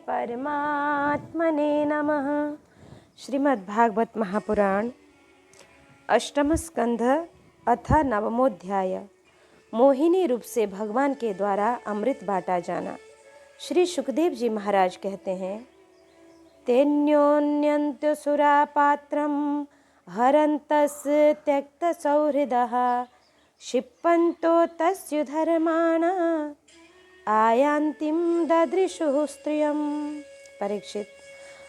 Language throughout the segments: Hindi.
परमात्मने नमः। श्रीमद्भागवत महापुराण अष्टम स्कंध अथ नवमोध्याय। मोहिनी रूप से भगवान के द्वारा अमृत बांटा जाना। श्री सुखदेव जी महाराज कहते हैं, तेन्योन्यन्त्यसुरा पात्रं हरन्तस् त्यक्त सौहृदः क्षिप्पन्तो तस्य धर्माणा आयान्तिम ददृशुः स्त्रियम्। परीक्षित,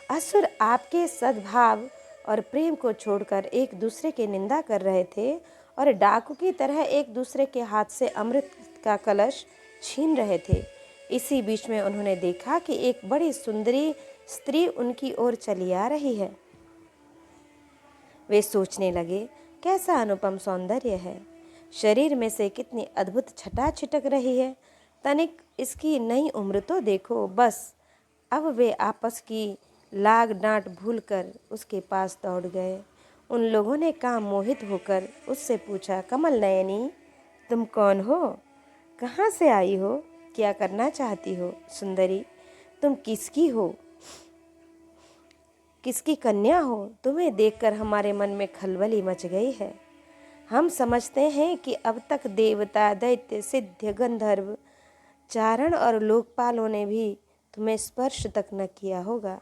असुर आपके सद्भाव और प्रेम को छोड़कर एक दूसरे की निंदा कर रहे थे और डाकू की तरह एक दूसरे के हाथ से अमृत का कलश छीन रहे थे। इसी बीच में उन्होंने देखा कि एक बड़ी सुंदरी स्त्री उनकी ओर चली आ रही है। वे सोचने लगे, कैसा अनुपम सौंदर्य है, शरीर में से कितनी अद्भुत छटा छिटक रही है, तनिक इसकी नई उम्र तो देखो बस। अब वे आपस की लाग डांट भूलकर उसके पास दौड़ गए। उन लोगों ने काम मोहित होकर उससे पूछा, कमल नयनी, तुम कौन हो, कहाँ से आई हो, क्या करना चाहती हो? सुंदरी, तुम किसकी हो, किसकी कन्या हो? तुम्हें देखकर हमारे मन में खलबली मच गई है। हम समझते हैं कि अब तक देवता, दैत्य, सिद्ध, गंधर्व, चारण और लोकपालों ने भी तुम्हें स्पर्श तक न किया होगा,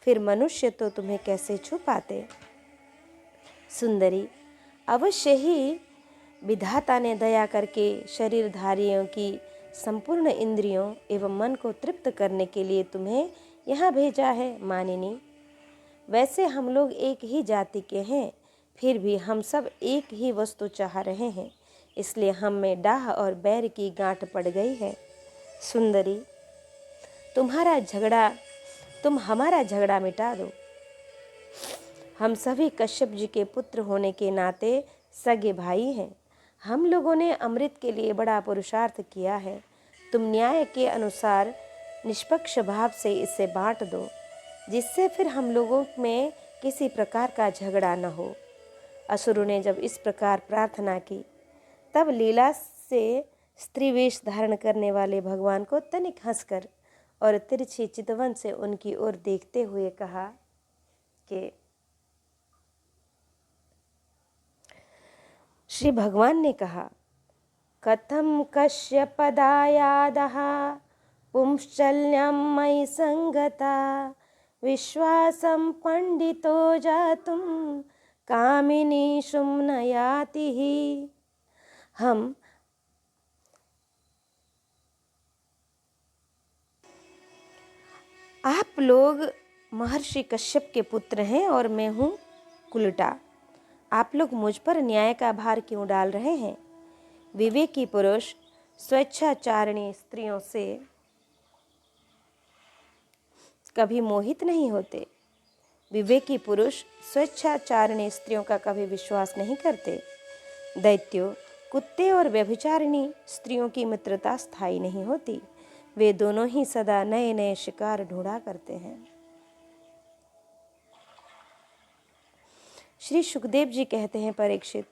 फिर मनुष्य तो तुम्हें कैसे छू पाते? सुंदरी, अवश्य ही विधाता ने दया करके शरीरधारियों की संपूर्ण इंद्रियों एवं मन को तृप्त करने के लिए तुम्हें यहाँ भेजा है। मानिनी, वैसे हम लोग एक ही जाति के हैं, फिर भी हम सब एक ही वस्तु चाह रहे हैं, इसलिए हम में डाह और बैर की गांठ पड़ गई है। सुंदरी, तुम हमारा झगड़ा मिटा दो। हम सभी कश्यप जी के पुत्र होने के नाते सगे भाई हैं। हम लोगों ने अमृत के लिए बड़ा पुरुषार्थ किया है। तुम न्याय के अनुसार निष्पक्ष भाव से इसे बांट दो, जिससे फिर हम लोगों में किसी प्रकार का झगड़ा न हो। असुरों ने जब इस प्रकार प्रार्थना की, तब लीला से स्त्री वेश धारण करने वाले भगवान को तनिक हंसकर और तिरछी चितवन से उनकी ओर देखते हुए कहा कि श्री भगवान ने कहा, कथम कश्यपदायादः पुंश्चल्यं मयि संगता विश्वासं पंडितो जातुं कामिनी शुम्न याति। हम आप लोग महर्षि कश्यप के पुत्र हैं और मैं हूँ कुलटा। आप लोग मुझ पर न्याय का भार क्यों डाल रहे हैं? विवेकी पुरुष स्वेच्छाचारिणी स्त्रियों से कभी मोहित नहीं होते। विवेकी पुरुष स्वेच्छाचारिणी स्त्रियों का कभी विश्वास नहीं करते। दैत्यों, कुत्ते और व्यभिचारिणी स्त्रियों की मित्रता स्थायी नहीं होती। वे दोनों ही सदा नए नए शिकार ढूंढा करते हैं। श्री सुखदेव जी कहते हैं, परीक्षित,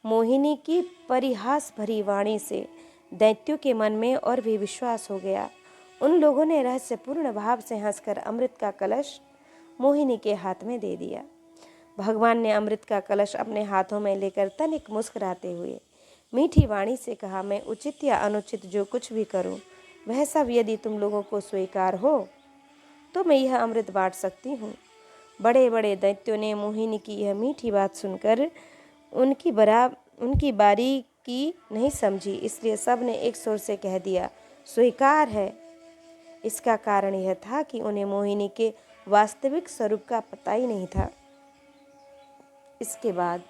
मोहिनी की परिहास भरी वाणी से दैत्यों के मन में और भी विश्वास हो गया। उन लोगों ने रहस्यपूर्ण भाव से हंसकर अमृत का कलश मोहिनी के हाथ में दे दिया। भगवान ने अमृत का कलश अपने हाथों में लेकर तनिक मुस्कुराते हुए मीठी वाणी से कहा, मैं उचित या अनुचित जो कुछ भी करूं, वह सब यदि तुम लोगों को स्वीकार हो तो मैं यह अमृत बांट सकती हूँ। बड़े बड़े दैत्यों ने मोहिनी की यह मीठी बात सुनकर उनकी बारी की नहीं समझी, इसलिए सब ने एक सुर से कह दिया, स्वीकार है। इसका कारण यह था कि उन्हें मोहिनी के वास्तविक स्वरूप का पता ही नहीं था। इसके बाद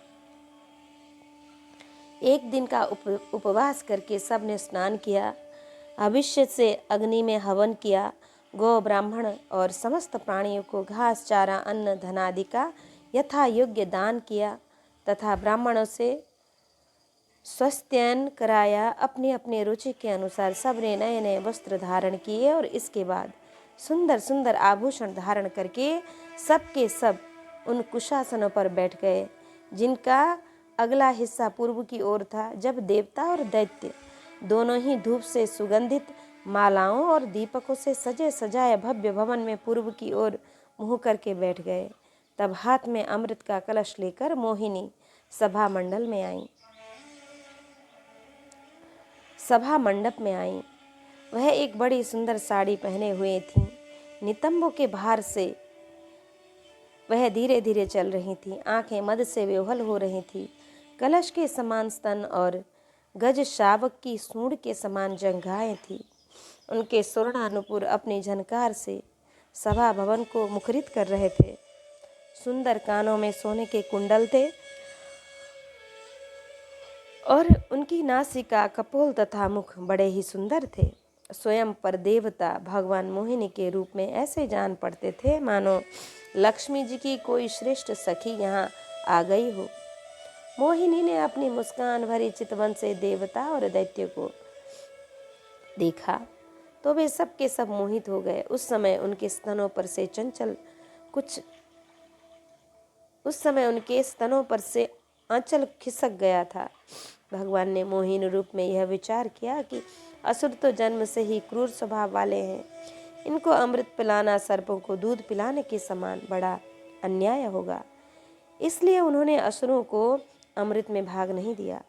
एक दिन का उपवास करके सब ने स्नान किया, अभिषेक से अग्नि में हवन किया, गौ ब्राह्मण और समस्त प्राणियों को घास, चारा, अन्न, धनादि का यथा योग्य दान किया तथा ब्राह्मणों से स्वस्थ्यन कराया। अपनी अपनी रुचि के अनुसार सब ने नए नए वस्त्र धारण किए और इसके बाद सुंदर सुंदर आभूषण धारण करके सब के सब उन कुशासनों पर बैठ गए, जिनका अगला हिस्सा पूर्व की ओर था। जब देवता और दैत्य दोनों ही धूप से सुगंधित मालाओं और दीपकों से सजे सजाए भव्य भवन में पूर्व की ओर मुँह करके बैठ गए। तब हाथ में अमृत का कलश लेकर मोहिनी सभा मंडल में आई। सभा मंडप में आई। वह एक बड़ी सुंदर साड़ी पहने हुए थी। नितंबों के भार से वह धीरे धीरे चल रही थी। आंखें मद से विह्वल हो रही थी। कलश के समान स्तन और गज शावक की सूंड के समान जंघाएं थी। उनके स्वर्णानुपुर अपनी झनकार से सभा भवन को मुखरित कर रहे थे। सुंदर कानों में सोने के कुंडल थे और उनकी नासिका, कपोल तथा मुख बड़े ही सुंदर थे। स्वयं पर देवता भगवान मोहिनी के रूप में ऐसे जान पड़ते थे मानो लक्ष्मी जी की कोई श्रेष्ठ सखी यहाँ आ गई हो। मोहिनी ने अपनी मुस्कान भरी चितवन से देवता और दैत्य को देखा तो वे सब के सब मोहित हो गए। उस समय उनके स्तनों पर से आंचल खिसक गया था। भगवान ने मोहिनी रूप में यह विचार किया कि असुर तो जन्म से ही क्रूर स्वभाव वाले हैं। इनको अमृत पिलाना सर्पों को दूध पिलाने के समान बड़ा अन्याय होगा। इसलिए उन्होंने असुरों को अमृत में भाग नहीं दिया।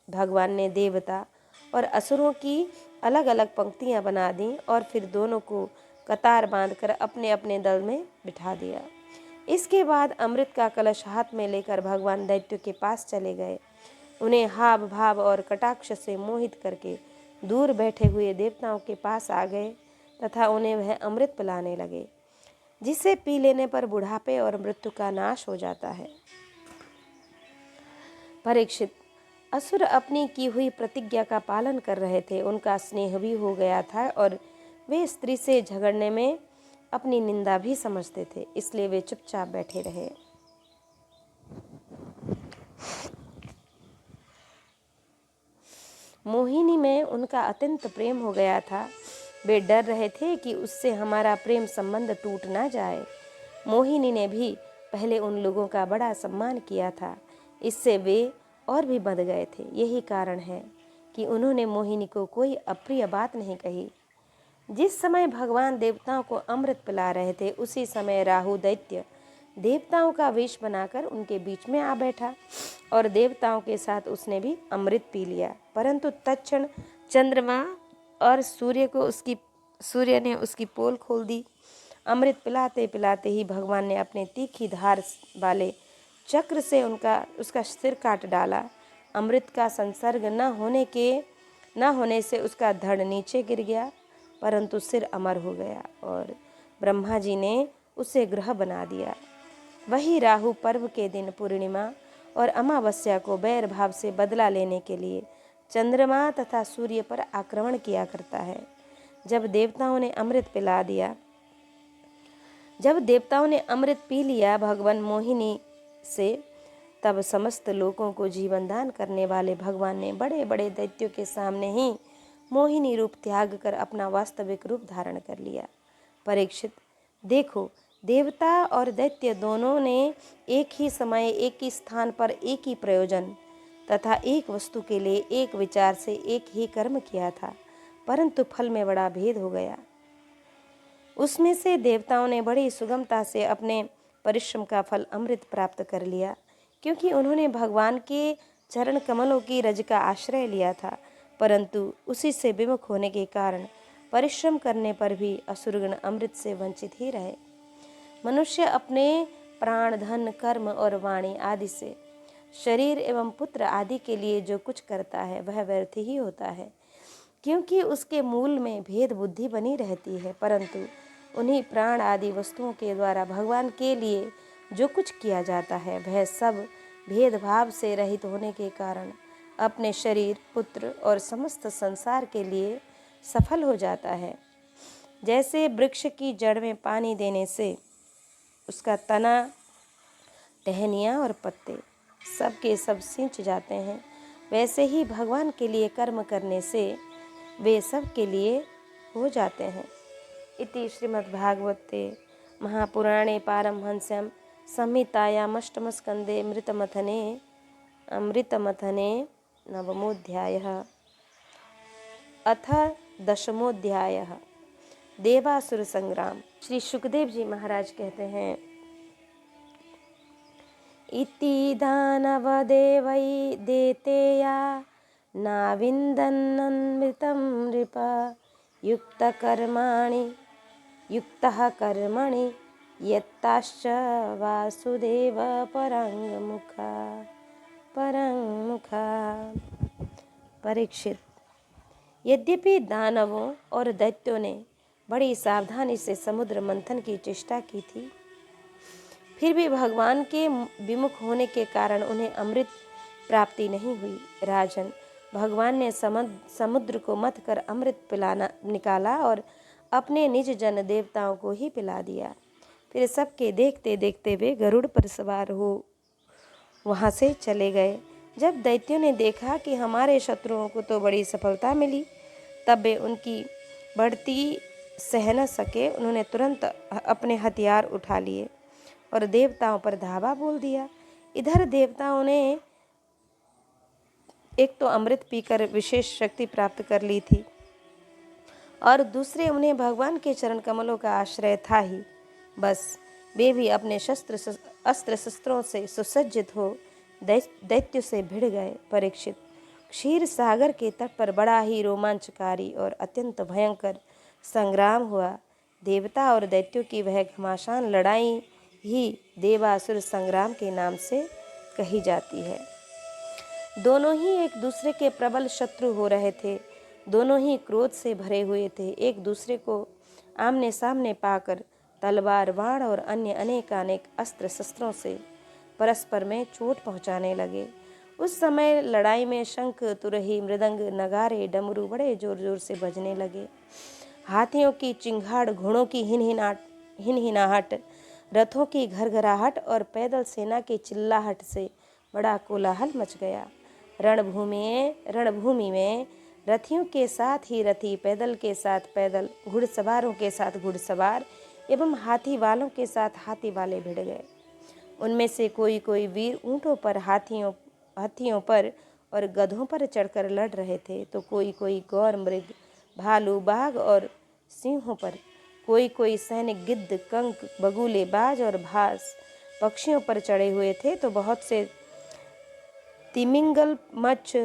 भगवान ने देवता और असुरों की अलग अलग पंक्तियां बना दी और फिर दोनों को कतार बांधकर अपने अपने दल में बिठा दिया। इसके बाद अमृत का कलश हाथ में लेकर भगवान दैत्य के पास चले गए। उन्हें हाव भाव और कटाक्ष से मोहित करके दूर बैठे हुए देवताओं के पास आ गए तथा उन्हें वह अमृत पिलाने लगे, जिसे पी लेने पर बुढ़ापे और मृत्यु का नाश हो जाता है। परीक्षित, असुर अपनी की हुई प्रतिज्ञा का पालन कर रहे थे। उनका स्नेह भी हो गया था और वे स्त्री से झगड़ने में अपनी निंदा भी समझते थे, इसलिए वे चुपचाप बैठे रहे। मोहिनी में उनका अत्यंत प्रेम हो गया था। वे डर रहे थे कि उससे हमारा प्रेम संबंध टूट ना जाए। मोहिनी ने भी पहले उन लोगों का बड़ा सम्मान किया था, इससे वे और भी बंध गए थे। यही कारण है कि उन्होंने मोहिनी को कोई अप्रिय बात नहीं कही। जिस समय भगवान देवताओं को अमृत पिला रहे थे, उसी समय राहु दैत्य देवताओं का वेश बनाकर उनके बीच में आ बैठा और देवताओं के साथ उसने भी अमृत पी लिया। परंतु तत्क्षण चंद्रमा और सूर्य ने उसकी पोल खोल दी। अमृत पिलाते पिलाते ही भगवान ने अपने तीखी धार वाले चक्र से उसका सिर काट डाला। अमृत का संसर्ग न होने से उसका धड़ नीचे गिर गया, परंतु सिर अमर हो गया और ब्रह्मा जी ने उसे ग्रह बना दिया। वही राहु पर्व के दिन पूर्णिमा और अमावस्या को बैर भाव से बदला लेने के लिए चंद्रमा तथा सूर्य पर आक्रमण किया करता है। जब देवताओं ने अमृत पी लिया भगवान मोहिनी से, तब समस्त लोगों को जीवन दान करने वाले भगवान ने बड़े बड़े दैत्यों के सामने ही मोहिनी रूप त्याग कर अपना वास्तविक रूप धारण कर लिया। परीक्षित, देखो, देवता और दैत्य दोनों ने एक ही समय, एक ही स्थान पर एक ही प्रयोजन तथा एक वस्तु के लिए एक विचार से एक ही कर्म किया था, परंतु फल में बड़ा भेद हो गया। उसमें से देवताओं ने बड़ी सुगमता से अपने परिश्रम का फल अमृत प्राप्त कर लिया, क्योंकि उन्होंने भगवान के चरण कमलों की रज का आश्रय लिया था। परंतु उसी से विमुख होने के कारण परिश्रम करने पर भी असुरगण अमृत से वंचित ही रहे। मनुष्य अपने प्राण, धन, कर्म और वाणी आदि से शरीर एवं पुत्र आदि के लिए जो कुछ करता है वह व्यर्थ ही होता है, क्योंकि उसके मूल में भेद बुद्धि बनी रहती है। परंतु उन्हीं प्राण आदि वस्तुओं के द्वारा भगवान के लिए जो कुछ किया जाता है वह सब भेदभाव से रहित होने के कारण अपने शरीर, पुत्र और समस्त संसार के लिए सफल हो जाता है। जैसे वृक्ष की जड़ में पानी देने से उसका तना, टहनियाँ और पत्ते सब के सब सिंच जाते हैं, वैसे ही भगवान के लिए कर्म करने से वे सब के लिए हो जाते हैं। इति श्रीमद्भागवते महापुराणे पारमहंस्यां संहितायामष्टमस्कन्धे अमृतमथने नवमोऽध्यायः। अथ दशमोऽध्यायः। देवासुर संग्राम। श्री सुखदेव जी महाराज कहते हैं, इति दानवदेवै देतेया नाविन्दन्नमृतं नृप युक्तः कर्मणि यत्ताश्च वासुदेव परंगमुखा। परीक्षित, यद्यपि दानवों और दैत्यों ने बड़ी सावधानी से समुद्र मंथन की चेष्टा की थी, फिर भी भगवान के विमुख होने के कारण उन्हें अमृत प्राप्ति नहीं हुई। राजन, भगवान ने समुद्र को मथ कर अमृत पिलाना निकाला और अपने निज जन देवताओं को ही पिला दिया। फिर सबके देखते देखते वे गरुड़ पर सवार हो वहाँ से चले गए। जब दैत्यों ने देखा कि हमारे शत्रुओं को तो बड़ी सफलता मिली, तब वे उनकी बढ़ती सह न सके। उन्होंने तुरंत अपने हथियार उठा लिए और देवताओं पर धावा बोल दिया। इधर देवताओं ने एक तो अमृत पीकर विशेष शक्ति प्राप्त कर ली थी और दूसरे उन्हें भगवान के चरण कमलों का आश्रय था ही। बस वे भी अपने अस्त्र शस्त्रों से सुसज्जित हो दैत्य से भिड़ गए। परीक्षित, क्षीर सागर के तट पर बड़ा ही रोमांचकारी और अत्यंत भयंकर संग्राम हुआ। देवता और दैत्यों की वह घमासान लड़ाई ही देवासुर संग्राम के नाम से कही जाती है। दोनों ही एक दूसरे के प्रबल शत्रु हो रहे थे। दोनों ही क्रोध से भरे हुए थे। एक दूसरे को आमने सामने पाकर तलवार, बाण और अन्य अनेकानेक अस्त्र शस्त्रों से परस्पर में चोट पहुंचाने लगे। उस समय लड़ाई में शंख, तुरही, मृदंग, नगारे, डमरू बड़े जोर जोर से बजने लगे। हाथियों की चिंगाड़, घोड़ों की हिनहिनाहट, रथों की घरघराहट और पैदल सेना की चिल्लाहट से बड़ा कोलाहल मच गया। रणभूमि में रथियों के साथ ही रथी, पैदल के साथ पैदल, घुड़सवारों के साथ घुड़सवार एवं हाथी वालों के साथ हाथी वाले भिड़ गए। उनमें से कोई कोई वीर ऊंटों पर, हाथियों पर और गधों पर चढ़कर लड़ रहे थे, तो कोई कोई गौर मृग, भालू, बाघ और सिंहों पर, कोई कोई सैनिक गिद्ध, कंक, बगुले, बाज और भास पक्षियों पर चढ़े हुए थे, तो बहुत से तिमिंगल, मच्छ,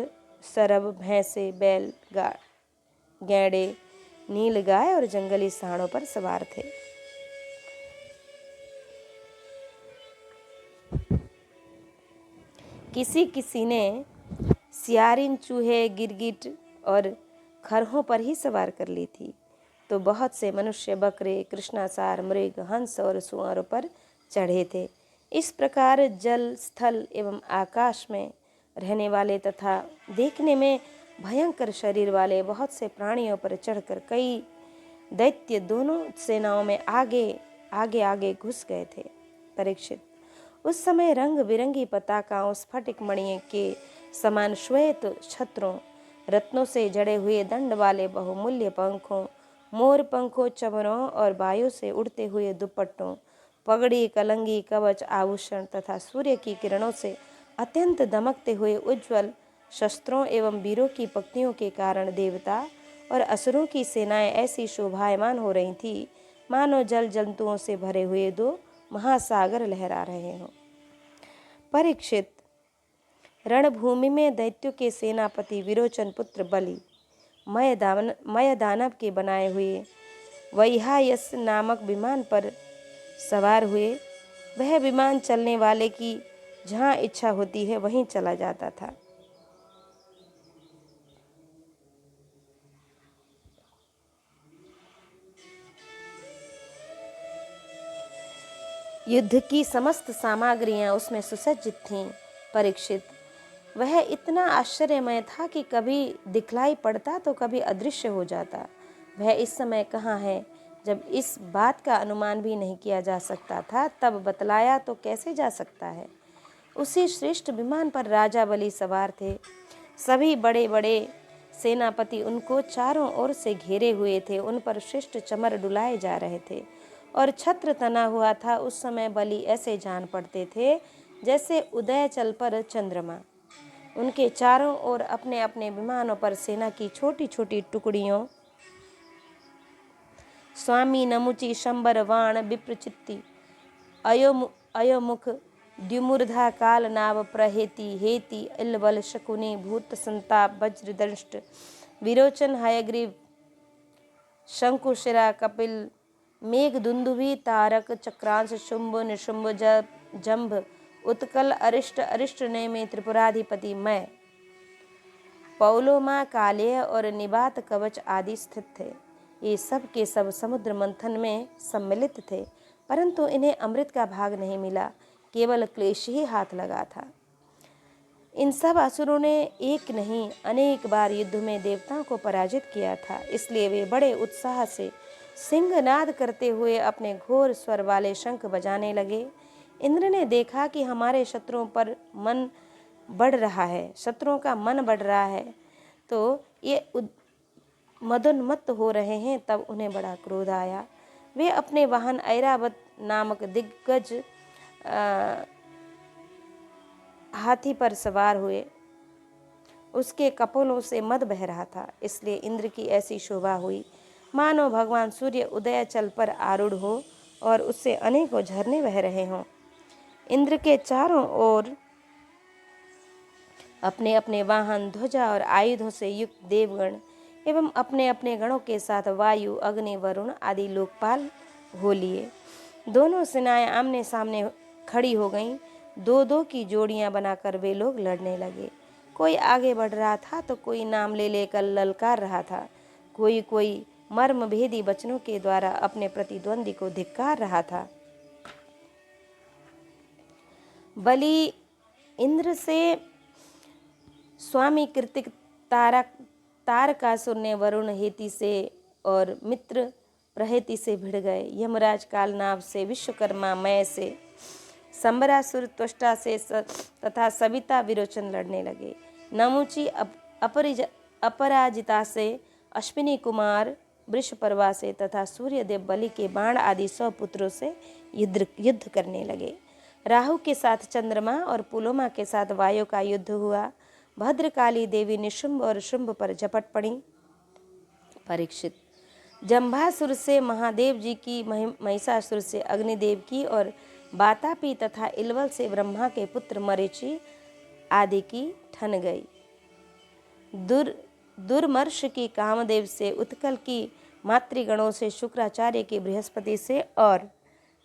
सरब, भैंसे, बैल, गैंडे, नील गाय और जंगली सांडों पर सवार थे। किसी किसी ने सियारिन, चूहे, गिरगिट और खरहों पर ही सवार कर ली थी, तो बहुत से मनुष्य बकरे, कृष्णासार, मृग, हंस और सुअरों पर चढ़े थे। इस प्रकार जल, स्थल एवं आकाश में रहने वाले तथा देखने में भयंकर शरीर वाले बहुत से प्राणियों पर चढ़कर कई दैत्य दोनों सेनाओं में आगे घुस गए थे। परीक्षित, उस समय रंग बिरंगी पताकाओं, स्फटिक मणि के समान श्वेत छत्रों, रत्नों से जड़े हुए दंड वाले बहुमूल्य पंखों, मोर पंखों, चमरों और वायु से उड़ते हुए दुपट्टों, पगड़ी, कलंगी, कवच, आभूषण तथा सूर्य की किरणों से अत्यंत दमकते हुए उज्ज्वल शस्त्रों एवं वीरों की पंक्तियों के कारण देवता और असुरों की सेनाएं ऐसी शोभायमान हो रही थी, मानो जल जंतुओं से भरे हुए दो महासागर लहरा रहे हों। परीक्षित, रणभूमि में दैत्यों के सेनापति विरोचन पुत्र बलि मय दानव के बनाए हुए वैहायस नामक विमान पर सवार हुए। वह विमान चलने वाले की जहाँ इच्छा होती है वहीं चला जाता था। युद्ध की समस्त सामग्रियां उसमें सुसज्जित थीं। परीक्षित, वह इतना आश्चर्यमय था कि कभी दिखलाई पड़ता तो कभी अदृश्य हो जाता। वह इस समय कहाँ है? जब इस बात का अनुमान भी नहीं किया जा सकता था, तब बतलाया तो कैसे जा सकता है। उसी श्रेष्ठ विमान पर राजा बलि सवार थे। सभी बड़े बड़े सेनापति उनको चारों ओर से घेरे हुए थे। उन पर श्रेष्ठ चमर डुलाए जा रहे थे और छत्र तना हुआ था। उस समय बलि ऐसे जान पड़ते थे जैसे उदय चल पर चंद्रमा। उनके चारों ओर अपने अपने विमानों पर सेना की छोटी छोटी टुकड़ियों स्वामी नमुचि शंबर वाण विप्रचित्ति अयोमुख द्युमूर्धा काल नाव प्रहेति हेति इलबल शकुनि भूत संताप वज्रदंष्ट विरोचन हयग्रीव शंकुशिरा कपिल मेघ दुंदुभि तारक चक्रांश शुंभ निशुंभ जंभ उत्कल अरिष्ट अरिष्ट नेमि त्रिपुराधिपति मैं पौलोमा कालेय और निबात कवच आदि स्थित थे। ये सब के सब समुद्र मंथन में सम्मिलित थे, परंतु इन्हें अमृत का भाग नहीं मिला, केवल क्लेश ही हाथ लगा था। इन सब असुरों ने एक नहीं अनेक बार युद्ध में देवताओं को पराजित किया था, इसलिए वे बड़े उत्साह से सिंहनाद करते हुए अपने घोर स्वर वाले शंख बजाने लगे। इंद्र ने देखा कि हमारे शत्रुओं पर मन बढ़ रहा है, शत्रुओं का मन बढ़ रहा है, तो ये मदोन्मत्त हो रहे हैं, तब उन्हें बड़ा क्रोध आया। वे अपने वाहन ऐरावत नामक दिग्गज हाथी पर सवार हुए। उसके कपोलों से मद बह रहा था, इसलिए इंद्र की ऐसी शोभा हुई मानो भगवान सूर्य उदयाचल पर आरूढ़ हो और उससे अनेकों झरने बह रहे हों। इंद्र के चारों ओर अपने अपने वाहन ध्वजा और आयुधों से युक्त देवगण एवं अपने अपने गणों के साथ वायु अग्नि वरुण आदि लोकपाल हो लिए। दोनों सेनाएं आमने सामने खड़ी हो गईं। दो दो की जोड़ियां बनाकर वे लोग लड़ने लगे। कोई आगे बढ़ रहा था तो कोई नाम ले लेकर ललकार रहा था, कोई कोई मर्म भेदी वचनों के द्वारा अपने प्रतिद्वंदी को धिक्कार रहा था। बलि इंद्र से स्वामी कृतिक तारकासुर ने वरुण हेति से और मित्र प्रहेति से भिड़ गए। यमराज कालनाभ से, विश्वकर्मा मय से, संबरासुर त्वष्टा से तथा सविता विरोचन लड़ने लगे। नमुचि अपराजिता से, अश्विनी कुमार वृषपर्वा से तथा सूर्यदेव बलि के बाण आदि 100 पुत्रों से युद्ध करने लगे। राहु के साथ चंद्रमा और पुलोमा के साथ वायु का युद्ध हुआ। भद्रकाली देवी निशुंभ और शुंभ पर झपट पड़ी। परीक्षित, जंभासुर से महादेव जी की, महिषासुर से अग्निदेव की और बातापी तथा इलवल से ब्रह्मा के पुत्र मरीचि आदि की ठन गई। दुर्मर्ष की कामदेव से, उत्कल की मातृगणों से, शुक्राचार्य की बृहस्पति से और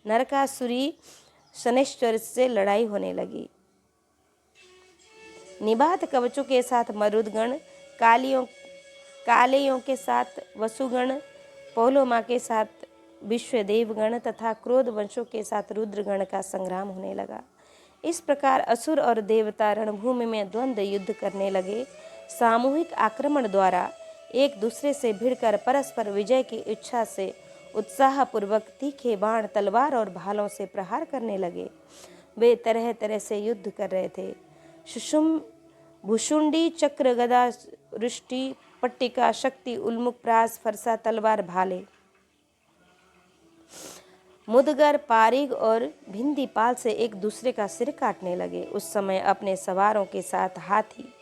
नरकासुरी शनैश्चर से लड़ाई होने लगी। निबात कवचों के साथ मरुदगण, कालेयों के साथ वसुगण, पौलोमा के साथ विश्वदेवगण तथा क्रोध वंशों के साथ रुद्रगण का संग्राम होने लगा। इस प्रकार असुर और देवता रणभूमि में द्वंद्व युद्ध करने लगे। सामूहिक आक्रमण द्वारा एक दूसरे से भिड़कर परस्पर विजय की इच्छा से उत्साहपूर्वक तीखे बाण, तलवार और भालों से प्रहार करने लगे। वे तरह तरह से युद्ध कर रहे थे। भुषुंडी, चक्र, गदा, रुष्टि, पट्टिका, शक्ति, उल्मुख, प्रास, फरसा, तलवार, भाले, मुदगर, पारिग और भिंदीपाल से एक दूसरे का सिर काटने लगे। उस समय अपने सवारों के साथ हाथी,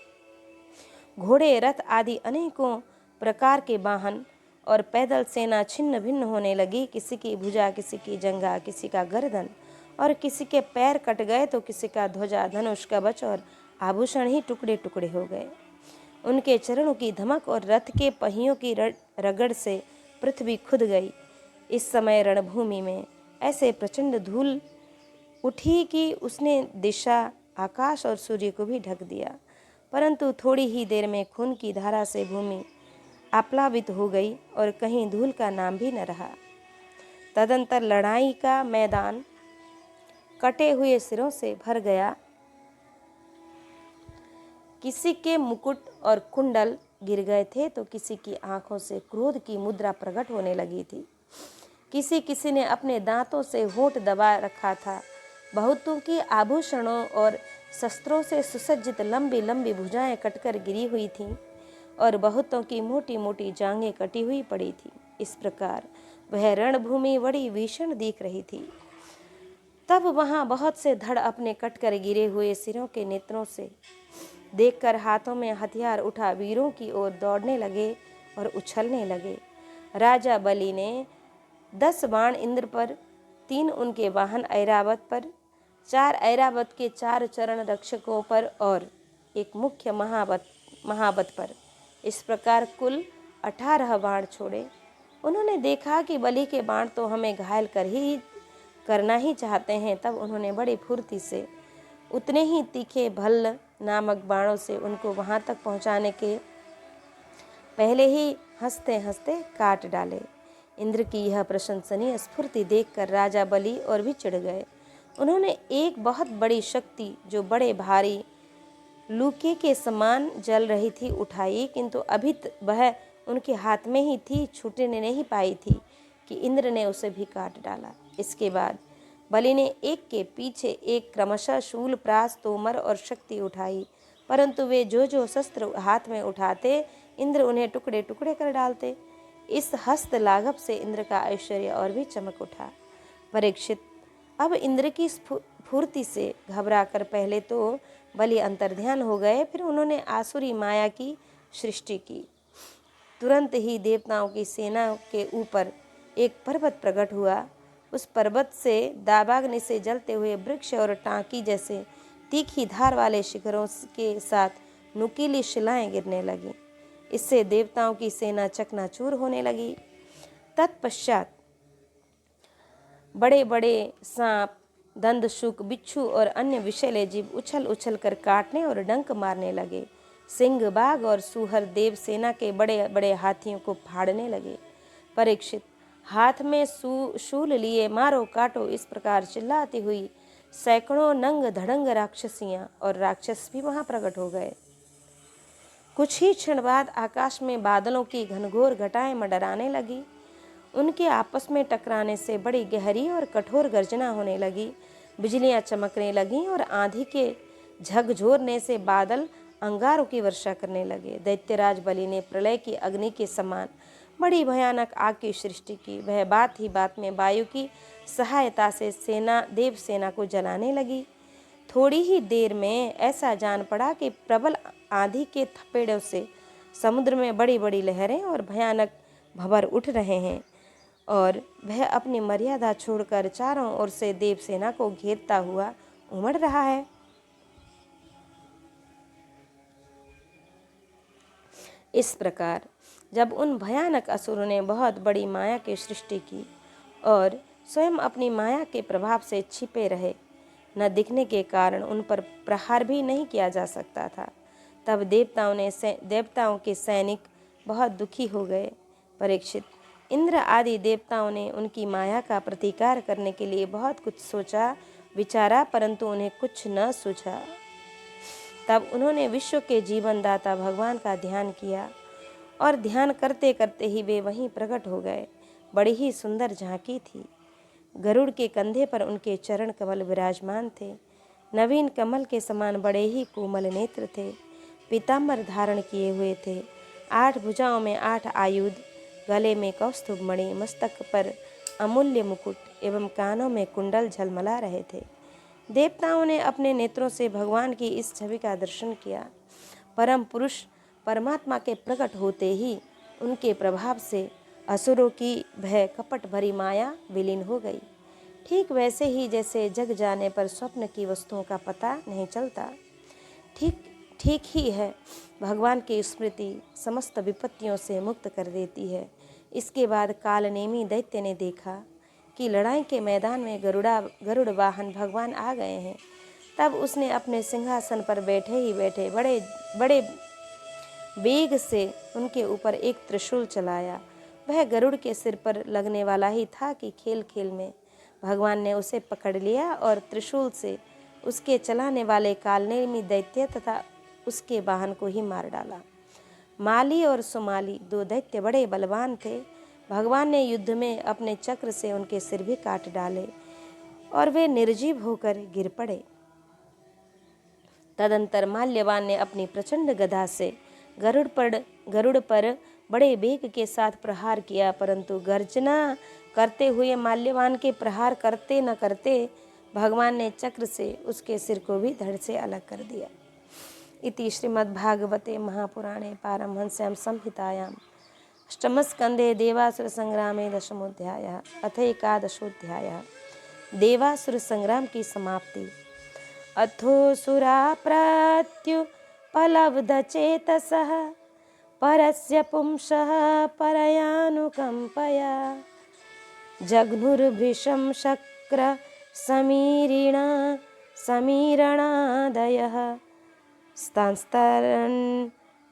घोड़े, रथ आदि अनेकों प्रकार के वाहन और पैदल सेना छिन्न भिन्न होने लगी। किसी की भुजा, किसी की जंघा, किसी का गर्दन और किसी के पैर कट गए तो किसी का ध्वजा, धनुष, कवच और आभूषण ही टुकड़े टुकड़े हो गए। उनके चरणों की धमक और रथ के पहियों की रगड़ से पृथ्वी खुद गई। इस समय रणभूमि में ऐसे प्रचंड धूल उठी कि उसने दिशा, आकाश और सूर्य को भी ढक दिया, परंतु थोड़ी ही देर में खून की धारा से भूमि आप्लावित हो गई और कहीं धूल का नाम भी न रहा। तदंतर लड़ाई का मैदान कटे हुए सिरों से भर गया। किसी के मुकुट और कुंडल गिर गए थे तो किसी की आंखों से क्रोध की मुद्रा प्रकट होने लगी थी। किसी किसी ने अपने दांतों से होंठ दबा रखा था। बहुतों की आभूषणों और शस्त्रों से सुसज्जित लंबी लंबी भुजाएं कटकर गिरी हुई थीं और बहुतों की मोटी मोटी जांघें कटी हुई पड़ी थी। इस प्रकार वह रणभूमि बड़ी भीषण दिख रही थी। तब वहां बहुत से धड़ अपने कटकर गिरे हुए सिरों के नेत्रों से देखकर हाथों में हथियार उठा वीरों की ओर दौड़ने लगे और उछलने लगे। राजा बलि ने 10 बाण इंद्र पर, 3 उनके वाहन ऐरावत पर, 4 ऐरावत के 4 चरण रक्षकों पर और एक मुख्य महावत पर। इस प्रकार कुल 18 बाण छोड़े। उन्होंने देखा कि बलि के बाण तो हमें घायल करना ही चाहते हैं। तब उन्होंने बड़ी फुर्ती से उतने ही तीखे भल्ल नामक बाणों से उनको वहां तक पहुंचाने के पहले ही हंसते हंसते काट डाले। इंद्र की यह प्रशंसनीय स्फूर्ति देखकर राजा बलि और भी चिढ़ गए। उन्होंने एक बहुत बड़ी शक्ति जो बड़े भारी लूके के समान जल रही थी उठाई, किंतु अभी वह उनके हाथ में ही थी, छूटने नहीं पाई थी कि इंद्र ने उसे भी काट डाला। इसके बाद बलि ने एक के पीछे एक क्रमशः शूल, प्रास, तोमर और शक्ति उठाई, परंतु वे जो शस्त्र हाथ में उठाते इंद्र उन्हें टुकड़े टुकड़े कर डालते। इस हस्त लाघव से इंद्र का ऐश्वर्य और भी चमक उठा। परीक्षित, अब इंद्र की फूर्ति से घबराकर पहले तो बलि अंतर्ध्यान हो गए, फिर उन्होंने आसुरी माया की सृष्टि की। तुरंत ही देवताओं की सेना के ऊपर एक पर्वत प्रकट हुआ। उस पर्वत से दावाग्नि से जलते हुए वृक्ष और टांकी जैसे तीखी धार वाले शिखरों के साथ नुकीली शिलाएं गिरने लगीं। इससे देवताओं की सेना चकनाचूर होने लगी। तत्पश्चात बड़े बड़े सांप, दंदशुक, बिच्छू और अन्य विषैले जीव उछल उछल कर काटने और डंक मारने लगे। सिंह, बाघ और सूहर देव सेना के बड़े बड़े हाथियों को फाड़ने लगे। परीक्षित, हाथ में शूल लिए मारो काटो इस प्रकार चिल्लाती हुई सैकड़ों नंग धड़ंग राक्षसियां और राक्षस भी वहां प्रकट हो गए। कुछ ही क्षण बाद आकाश में बादलों की घनघोर घटाएं मंडराने लगी। उनके आपस में टकराने से बड़ी गहरी और कठोर गर्जना होने लगी। बिजलियां चमकने लगीं और आंधी के झकझोरने से बादल अंगारों की वर्षा करने लगे। दैत्यराज बलि ने प्रलय की अग्नि के समान बड़ी भयानक आग की सृष्टि की। वह बात ही बात में वायु की सहायता से देव सेना को जलाने लगी। थोड़ी ही देर में ऐसा जान पड़ा कि प्रबल आंधी के थपेड़ों से समुद्र में बड़ी बड़ी लहरें और भयानक भंवर उठ रहे हैं और वह अपनी मर्यादा छोड़कर चारों ओर से देव सेना को घेरता हुआ उमड़ रहा है। इस प्रकार जब उन भयानक असुरों ने बहुत बड़ी माया की सृष्टि की और स्वयं अपनी माया के प्रभाव से छिपे रहे, न दिखने के कारण उन पर प्रहार भी नहीं किया जा सकता था, तब देवताओं के सैनिक बहुत दुखी हो गए। परीक्षित, इंद्र आदि देवताओं ने उनकी माया का प्रतिकार करने के लिए बहुत कुछ सोचा विचारा, परंतु उन्हें कुछ न सूझा। तब उन्होंने विश्व के जीवनदाता भगवान का ध्यान किया और ध्यान करते करते ही वे वहीं प्रकट हो गए। बड़ी ही सुंदर झांकी थी। गरुड़ के कंधे पर उनके चरण कमल विराजमान थे। नवीन कमल के समान बड़े ही कोमल नेत्र थे। पीताम्बर धारण किए हुए थे। 8 भुजाओं में 8 आयुध, गले में कौस्तुभ मणि, मस्तक पर अमूल्य मुकुट एवं कानों में कुंडल झलमला रहे थे। देवताओं ने अपने नेत्रों से भगवान की इस छवि का दर्शन किया। परम पुरुष परमात्मा के प्रकट होते ही उनके प्रभाव से असुरों की भय कपट भरी माया विलीन हो गई। ठीक वैसे ही जैसे जग जाने पर स्वप्न की वस्तुओं का पता नहीं चलता, ठीक ही है भगवान की स्मृति समस्त विपत्तियों से मुक्त कर देती है। इसके बाद कालनेमी दैत्य ने देखा कि लड़ाई के मैदान में गरुड़ वाहन भगवान आ गए हैं। तब उसने अपने सिंहासन पर बैठे ही बैठे बड़े बड़े वेग से उनके ऊपर एक त्रिशूल चलाया। वह गरुड़ के सिर पर लगने वाला ही था कि खेल खेल में भगवान ने उसे पकड़ लिया और त्रिशूल से उसके चलाने वाले कालनेमी दैत्य तथा उसके वाहन को ही मार डाला। माली और सुमाली 2 दैत्य बड़े बलवान थे। भगवान ने युद्ध में अपने चक्र से उनके सिर भी काट डाले और वे निर्जीव होकर गिर पड़े। तदंतर माल्यवान ने अपनी प्रचंड गदा से गरुड़ पर बड़े वेग के साथ प्रहार किया, परंतु गर्जना करते हुए माल्यवान के प्रहार करते न करते भगवान ने चक्र से उसके सिर को भी धड़ से अलग कर दिया। इति श्रीमद्भागवते महापुराणे पारमहंस्यां संहितायां अष्टमस्कन्धे देवासुरसंग्रामे दशमोऽध्यायः अथ एकादशोऽध्यायः देवासुरसंग्राम की समाप्ति। अथोऽसुरा प्रत्युपलब्धचेतसः परस्य पुंसः परयानुकम्पया जघ्नुर्भृशं शक्रसमीरणादयः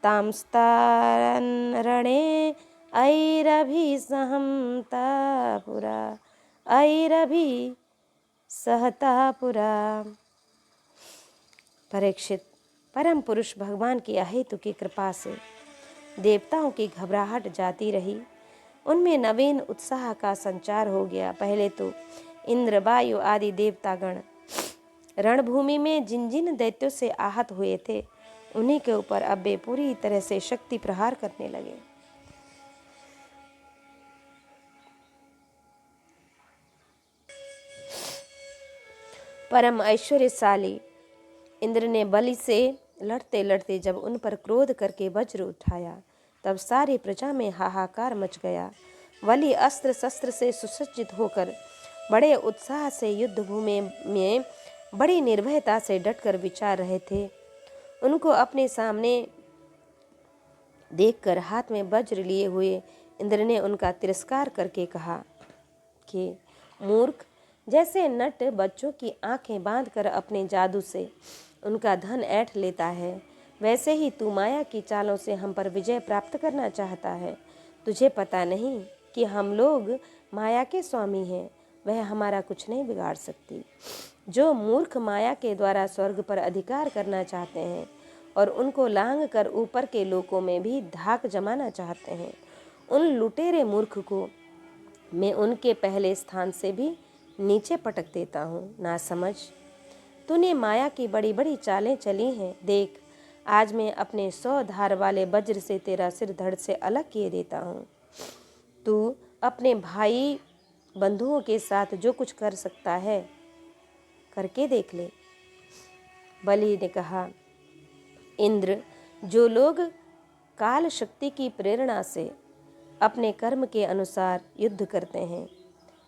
तांस्तारन् रणे ऐरभिसहता पुरा। परीक्षित, परम पुरुष भगवान की अहेतु की कृपा से देवताओं की घबराहट जाती रही, उनमें नवीन उत्साह का संचार हो गया। पहले तो इंद्र, वायु आदि देवतागण रणभूमि में जिन जिन दैत्यों से आहत हुए थे, उन्हीं के ऊपर अब वे पूरी तरह से शक्ति प्रहार करने लगे। परम ऐश्वर्यशाली इंद्र ने बलि से लड़ते लड़ते जब उन पर क्रोध करके वज्र उठाया, तब सारी प्रजा में हाहाकार मच गया। बलि अस्त्र शस्त्र से सुसज्जित होकर बड़े उत्साह से युद्ध भूमि में बड़ी निर्भयता से डटकर विचार रहे थे। उनको अपने सामने देखकर हाथ में वज्र लिए हुए इंद्र ने उनका तिरस्कार करके कहा कि मूर्ख, जैसे नट बच्चों की आंखें बांधकर अपने जादू से उनका धन ऐंठ लेता है, वैसे ही तू माया की चालों से हम पर विजय प्राप्त करना चाहता है। तुझे पता नहीं कि हम लोग माया के स्वामी हैं, वह हमारा कुछ नहीं बिगाड़ सकती। जो मूर्ख माया के द्वारा स्वर्ग पर अधिकार करना चाहते हैं और उनको लांघ कर ऊपर के लोकों में भी धाक जमाना चाहते हैं, उन लुटेरे मूर्ख को मैं उनके पहले स्थान से भी नीचे पटक देता हूँ। ना समझ, तूने माया की बड़ी बड़ी चालें चली हैं। देख, आज मैं अपने 100 धार वाले वज्र से तेरा सिर धड़ से अलग किए देता हूँ। तू अपने भाई बंधुओं के साथ जो कुछ कर सकता है करके देख ले। बलि ने कहा, इंद्र, जो लोग काल शक्ति की प्रेरणा से अपने कर्म के अनुसार युद्ध करते हैं,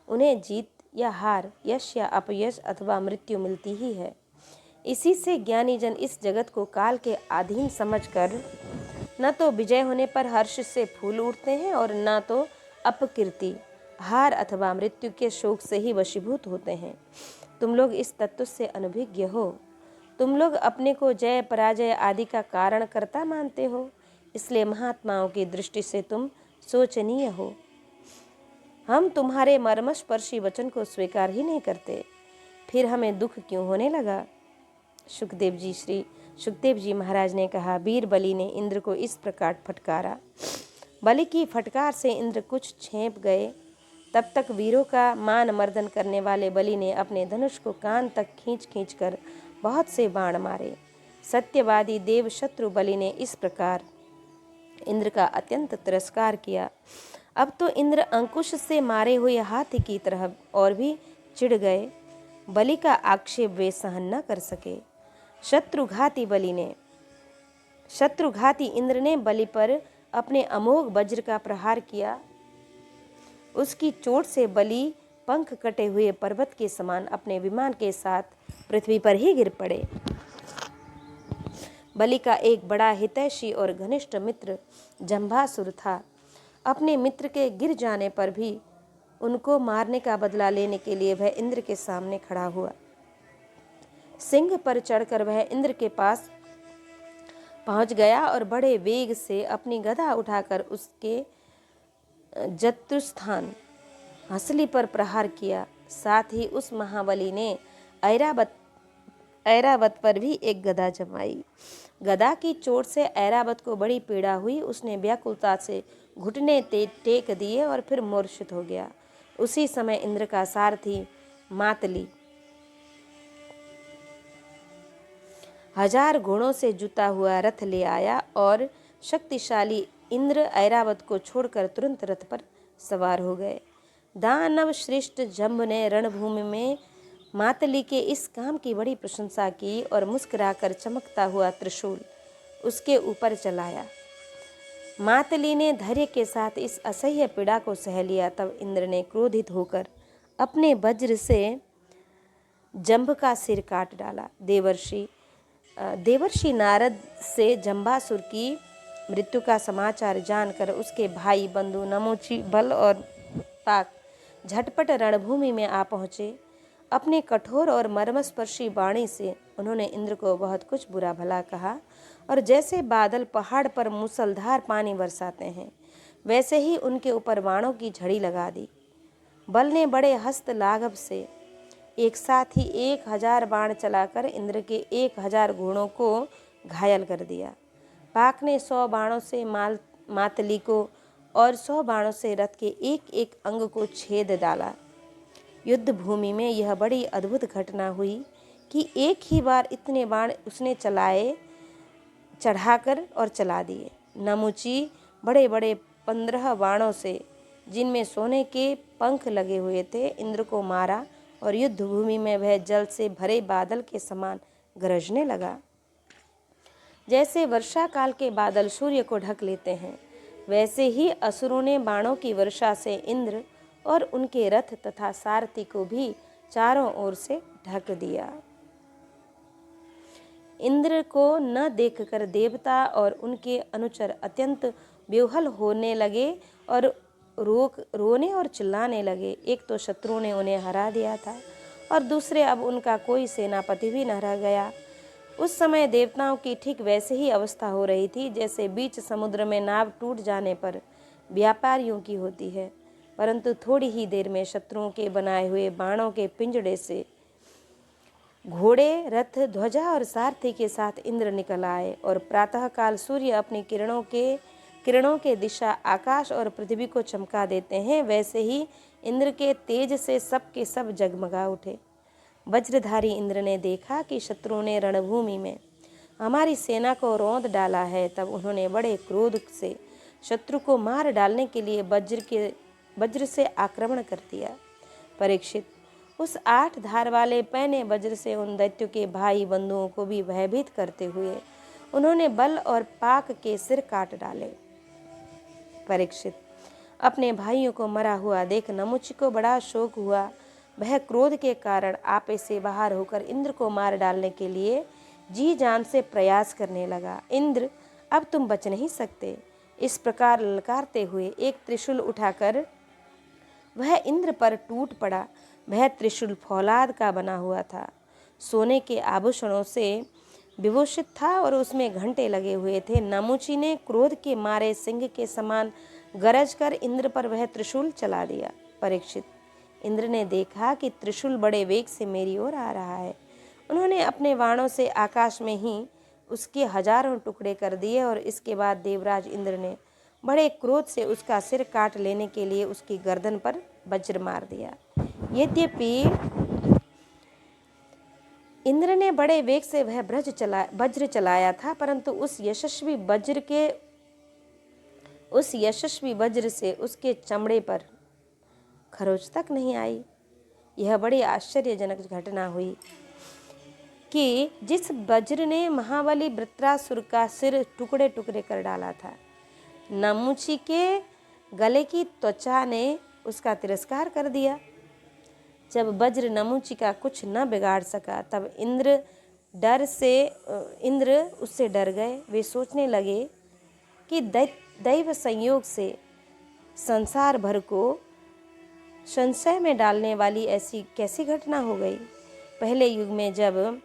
उन्हें जीत या हार, यश या अपयश अथवा मृत्यु मिलती ही है। इसी से ज्ञानी जन इस जगत को काल के अधीन समझकर न तो विजय होने पर हर्ष से फूल उठते हैं और न तो अपकीर्ति, हार अथवा मृत्यु के शोक से ही वशीभूत होते हैं। तुम लोग इस तत्व से अनभिज्ञ हो। तुम लोग अपने को जय पराजय आदि का कारण कर्ता मानते हो, इसलिए महात्माओं की दृष्टि से तुम शोचनीय हो। हम तुम्हारे मर्मस्पर्शी वचन को स्वीकार ही नहीं करते, फिर हमें दुख क्यों होने लगा। श्री सुखदेव जी महाराज ने कहा, वीर बलि ने इंद्र को इस प्रकार फटकारा। बलि की फटकार से इंद्र कुछ छेंप गए। तब तक वीरों का मान मर्दन करने वाले बलि ने अपने धनुष को कान तक खींच कर बहुत से बाण मारे। सत्यवादी देव शत्रु बलि ने इस प्रकार इंद्र का अत्यंत तिरस्कार किया। अब तो इंद्र अंकुश से मारे हुए हाथी की तरह और भी चिढ़ गए। बलि का आक्षेप वे सहन न कर सके। शत्रुघाती इंद्र ने बलि पर अपने अमोघ वज्र का प्रहार किया। उसकी चोट से बलि पंख कटे हुए पर्वत के समान अपने विमान के साथ पृथ्वी पर ही गिर पड़े। बलि का एक बड़ा हितैषी और घनिष्ठ मित्र जंभासुर था। अपने मित्र के गिर जाने पर भी उनको मारने का बदला लेने के लिए वह इंद्र के सामने खड़ा हुआ। सिंह पर चढ़कर वह इंद्र के पास पहुंच गया और बड़े वेग से अपनी गदा उठाकर उसके जत्रुस्थान हंसली पर प्रहार किया। साथ ही उस महाबली ने ऐरावत पर भी एक गदा जमाई। गदा की चोट से ऐरावत को बड़ी पीड़ा हुई। उसने व्याकुलता से घुटने टेक दिए और फिर मूर्छित हो गया। उसी समय इंद्र का सारथी मातली 1000 घोड़ों से जुता हुआ रथ ले आया और शक्तिशाली इंद्र ऐरावत को छोड़कर तुरंत रथ पर सवार हो गए। दानव श्रेष्ठ जंब ने रणभूमि में मातली के इस काम की बड़ी प्रशंसा की और मुस्कुराकर चमकता हुआ त्रिशूल उसके ऊपर चलाया। मातली ने धैर्य के साथ इस असह्य पीड़ा को सह लिया। तब इंद्र ने क्रोधित होकर अपने वज्र से जंभ का सिर काट डाला। देवर्षि नारद से जंभासुर की मृत्यु का समाचार जानकर उसके भाई बंधु नमोची बल और पाक झटपट रणभूमि में आ पहुँचे। अपने कठोर और मर्मस्पर्शी वाणी से उन्होंने इंद्र को बहुत कुछ बुरा भला कहा और जैसे बादल पहाड़ पर मूसलधार पानी बरसाते हैं वैसे ही उनके ऊपर बाणों की झड़ी लगा दी। बल ने बड़े हस्त लाघव से एक साथ ही 1000 बाण चलाकर इंद्र के 1000 घोड़ों को घायल कर दिया। पाक ने 100 बाणों से मातली को और 100 बाणों से रथ के एक एक अंग को छेद डाला। युद्ध भूमि में यह बड़ी अद्भुत घटना हुई कि एक ही बार इतने बाण उसने चढ़ाकर और चला दिए। नमुची बड़े बड़े 15 बाणों से, जिनमें सोने के पंख लगे हुए थे, इंद्र को मारा और युद्ध भूमि में वह जल से भरे बादल के समान गरजने लगा। जैसे वर्षा काल के बादल सूर्य को ढक लेते हैं, वैसे ही असुरों ने बाणों की वर्षा से इंद्र और उनके रथ तथा सारथी को भी चारों ओर से ढक दिया। इंद्र को न देखकर देवता और उनके अनुचर अत्यंत बेहल होने लगे और रोने और चिल्लाने लगे। एक तो शत्रुओं ने उन्हें हरा दिया था और दूसरे अब उनका कोई सेनापति भी न रह गया। उस समय देवताओं की ठीक वैसे ही अवस्था हो रही थी जैसे बीच समुद्र में नाव टूट जाने पर व्यापारियों की होती है। परंतु थोड़ी ही देर में शत्रुओं के बनाए हुए बाणों के पिंजड़े से घोड़े, रथ, ध्वजा और सारथी के साथ इंद्र निकल आए और प्रातःकाल सूर्य अपनी किरणों के दिशा आकाश और पृथ्वी को चमका देते हैं, वैसे ही इंद्र के तेज से सब के सब जगमगा उठे। वज्रधारी इंद्र ने देखा कि शत्रुओं ने रणभूमि में हमारी सेना को रौंद डाला है। तब उन्होंने बड़े क्रोध से शत्रु को मार डालने के लिए वज्र से आक्रमण कर दिया। परीक्षित, उस 8 धार वाले पैने वज्र से उन दैत्यों के भाई बंधुओं को भी भयभीत करते हुए उन्होंने बल और पाक के सिर काट डाले। परीक्षित, अपने भाइयों को मरा हुआ देख नमुची को बड़ा शोक हुआ। वह क्रोध के कारण आपे से बाहर होकर इंद्र को मार डालने के लिए जी जान से प्रयास करने लगा। इंद्र, अब तुम बच नहीं सकते। इस प्रकार ललकारते हुए एक त्रिशूल उठाकर वह इंद्र पर टूट पड़ा। वह त्रिशूल फौलाद का बना हुआ था, सोने के आभूषणों से विभूषित था और उसमें घंटे लगे हुए थे। नमुची ने क्रोध के मारे सिंह के समान गरज कर इंद्र पर वह त्रिशूल चला दिया। परीक्षित, इंद्र ने देखा कि त्रिशूल बड़े वेग से मेरी ओर आ रहा है। उन्होंने अपने बाणों से आकाश में ही उसके हजारों टुकड़े कर दिए और इसके बाद देवराज इंद्र ने बड़े क्रोध से उसका सिर काट लेने के लिए उसकी गर्दन पर वज्र मार दिया। यद्यपि इंद्र ने बड़े वेग से वह वज्र चलाया था, परंतु उस यशस्वी वज्र से उसके चमड़े पर खरोच तक नहीं आई। यह बड़ी आश्चर्यजनक घटना हुई कि जिस वज्र ने महाबली वृत्रासुर का सिर टुकड़े टुकड़े कर डाला था, नमुची के गले की त्वचा ने उसका तिरस्कार कर दिया। जब वज्र नमुची का कुछ न बिगाड़ सका, तब इंद्र उससे डर गए। वे सोचने लगे कि दैव संयोग से संसार भर को संशय में डालने वाली ऐसी कैसी घटना हो गई। पहले युग में जब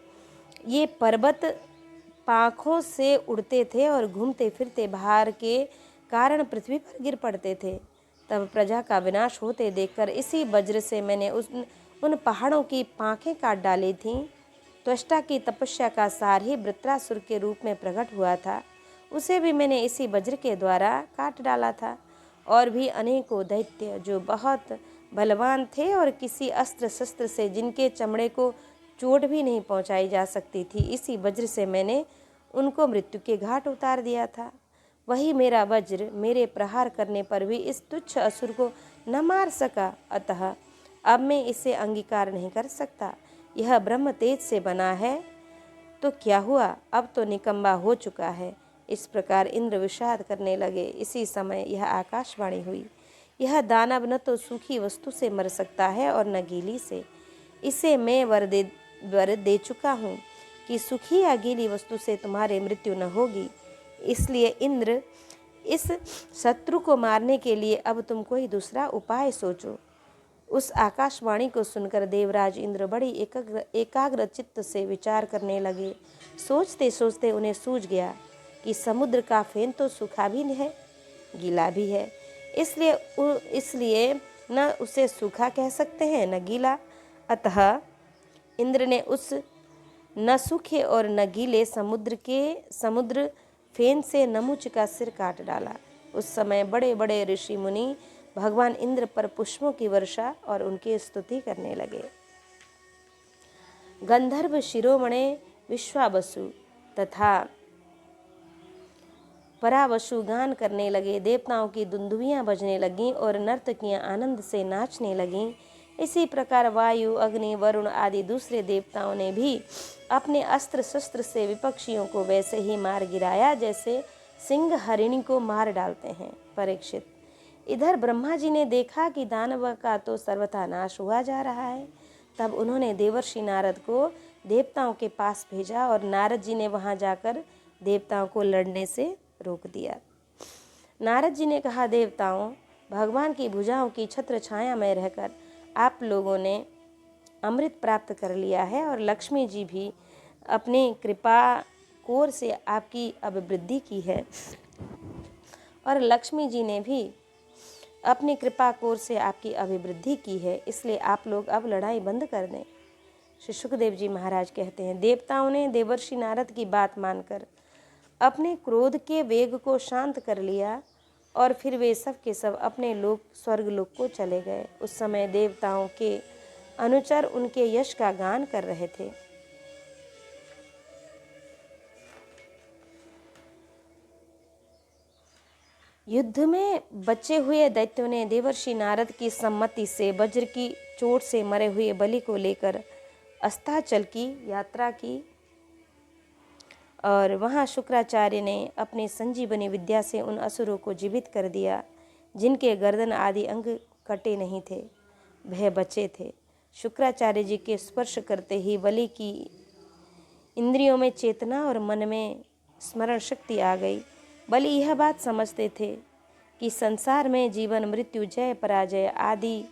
ये पर्वत पाखों से उड़ते थे और घूमते फिरते भार के कारण पृथ्वी पर गिर पड़ते थे, तब प्रजा का विनाश होते देखकर इसी वज्र से मैंने उन पहाड़ों की पाखें काट डाली थीं। त्वष्टा की तपस्या का सार ही वृत्रासुर के रूप में प्रकट हुआ था, उसे भी मैंने इसी वज्र के द्वारा काट डाला था। और भी अनेकों दैत्य जो बहुत बलवान थे और किसी अस्त्र शस्त्र से जिनके चमड़े को चोट भी नहीं पहुंचाई जा सकती थी, इसी वज्र से मैंने उनको मृत्यु के घाट उतार दिया था। वही मेरा वज्र मेरे प्रहार करने पर भी इस तुच्छ असुर को न मार सका, अतः अब मैं इसे अंगीकार नहीं कर सकता। यह ब्रह्म तेज से बना है तो क्या हुआ, अब तो निकम्मा हो चुका है। इस प्रकार इंद्र विषाद करने लगे। इसी समय यह आकाशवाणी हुई, यह दानव न तो सूखी वस्तु से मर सकता है और न गीली से। इसे मैं वर दे चुका हूँ कि सूखी या गीली वस्तु से तुम्हारी मृत्यु न होगी। इसलिए इंद्र, इस शत्रु को मारने के लिए अब तुम कोई दूसरा उपाय सोचो। उस आकाशवाणी को सुनकर देवराज इंद्र बड़ी एकाग्र चित्त से विचार करने लगे। सोचते सोचते उन्हें सूझ गया कि समुद्र का फेन तो सूखा भी है, गीला भी है, इसलिए न उसे सूखा कह सकते हैं न गीला। अतः इंद्र ने उस न सूखे और न गीले समुद्र फेन से नमुच का सिर काट डाला। उस समय बड़े बड़े ऋषि मुनि भगवान इंद्र पर पुष्पों की वर्षा और उनकी स्तुति करने लगे। गंधर्व शिरोमणे विश्वावसु तथा परावसु गान करने लगे। देवताओं की दुंदुभियां बजने लगीं और नर्तकियां आनंद से नाचने लगीं। इसी प्रकार वायु, अग्नि, वरुण आदि दूसरे देवताओं ने भी अपने अस्त्र शस्त्र से विपक्षियों को वैसे ही मार गिराया जैसे सिंह हरिणी को मार डालते हैं। परीक्षित, इधर ब्रह्मा जी ने देखा कि दानव का तो सर्वथा नाश हुआ जा रहा है। तब उन्होंने देवर्षि नारद को देवताओं के पास भेजा और नारद जी ने वहां जाकर देवताओं को लड़ने से रोक दिया। नारद जी ने कहा, देवताओं, भगवान की भुजाओं की छत्र छाया में रहकर आप लोगों ने अमृत प्राप्त कर लिया है और लक्ष्मी जी भी अपनी कृपा कोर से आपकी अभिवृद्धि की है और लक्ष्मी जी ने भी अपनी कृपा कोर से आपकी अभिवृद्धि की है। इसलिए आप लोग अब लड़ाई बंद कर दें। श्री सुखदेव जी महाराज कहते हैं, देवताओं ने देवर्षि नारद की बात मानकर अपने क्रोध के वेग को शांत कर लिया और फिर वे सब के सब अपने लोक स्वर्ग लोक को चले गए। उस समय देवताओं के अनुचर उनके यश का गान कर रहे थे। युद्ध में बचे हुए दैत्यों ने देवर्षि नारद की सम्मति से वज्र की चोट से मरे हुए बलि को लेकर अस्ताचल की यात्रा की और वहां शुक्राचार्य ने अपनी संजीवनी विद्या से उन असुरों को जीवित कर दिया जिनके गर्दन आदि अंग कटे नहीं थे, वह बचे थे। शुक्राचार्य जी के स्पर्श करते ही बलि की इंद्रियों में चेतना और मन में स्मरण शक्ति आ गई। बलि यह बात समझते थे कि संसार में जीवन मृत्यु, जय पराजय आदि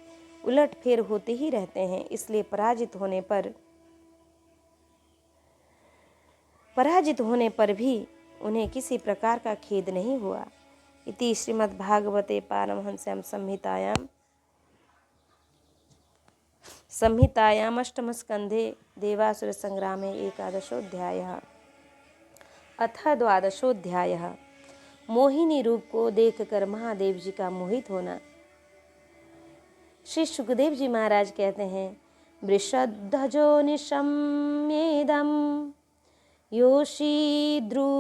उलटफेर होते ही रहते हैं, इसलिए पराजित होने पर भी उन्हें किसी प्रकार का खेद नहीं हुआ। इति श्रीमद्भागवते पारमहंस्यां संहितायाम् अष्टम स्कंधे देवासुर संग्रामे एकादशोऽध्यायः। अथ द्वादशोऽध्यायः। मोहिनी रूप को देखकर महादेव जी का मोहित होना। श्री सुखदेव जी महाराज कहते हैं, वृषध्वजो निशम्येदं योषीद्रूपेण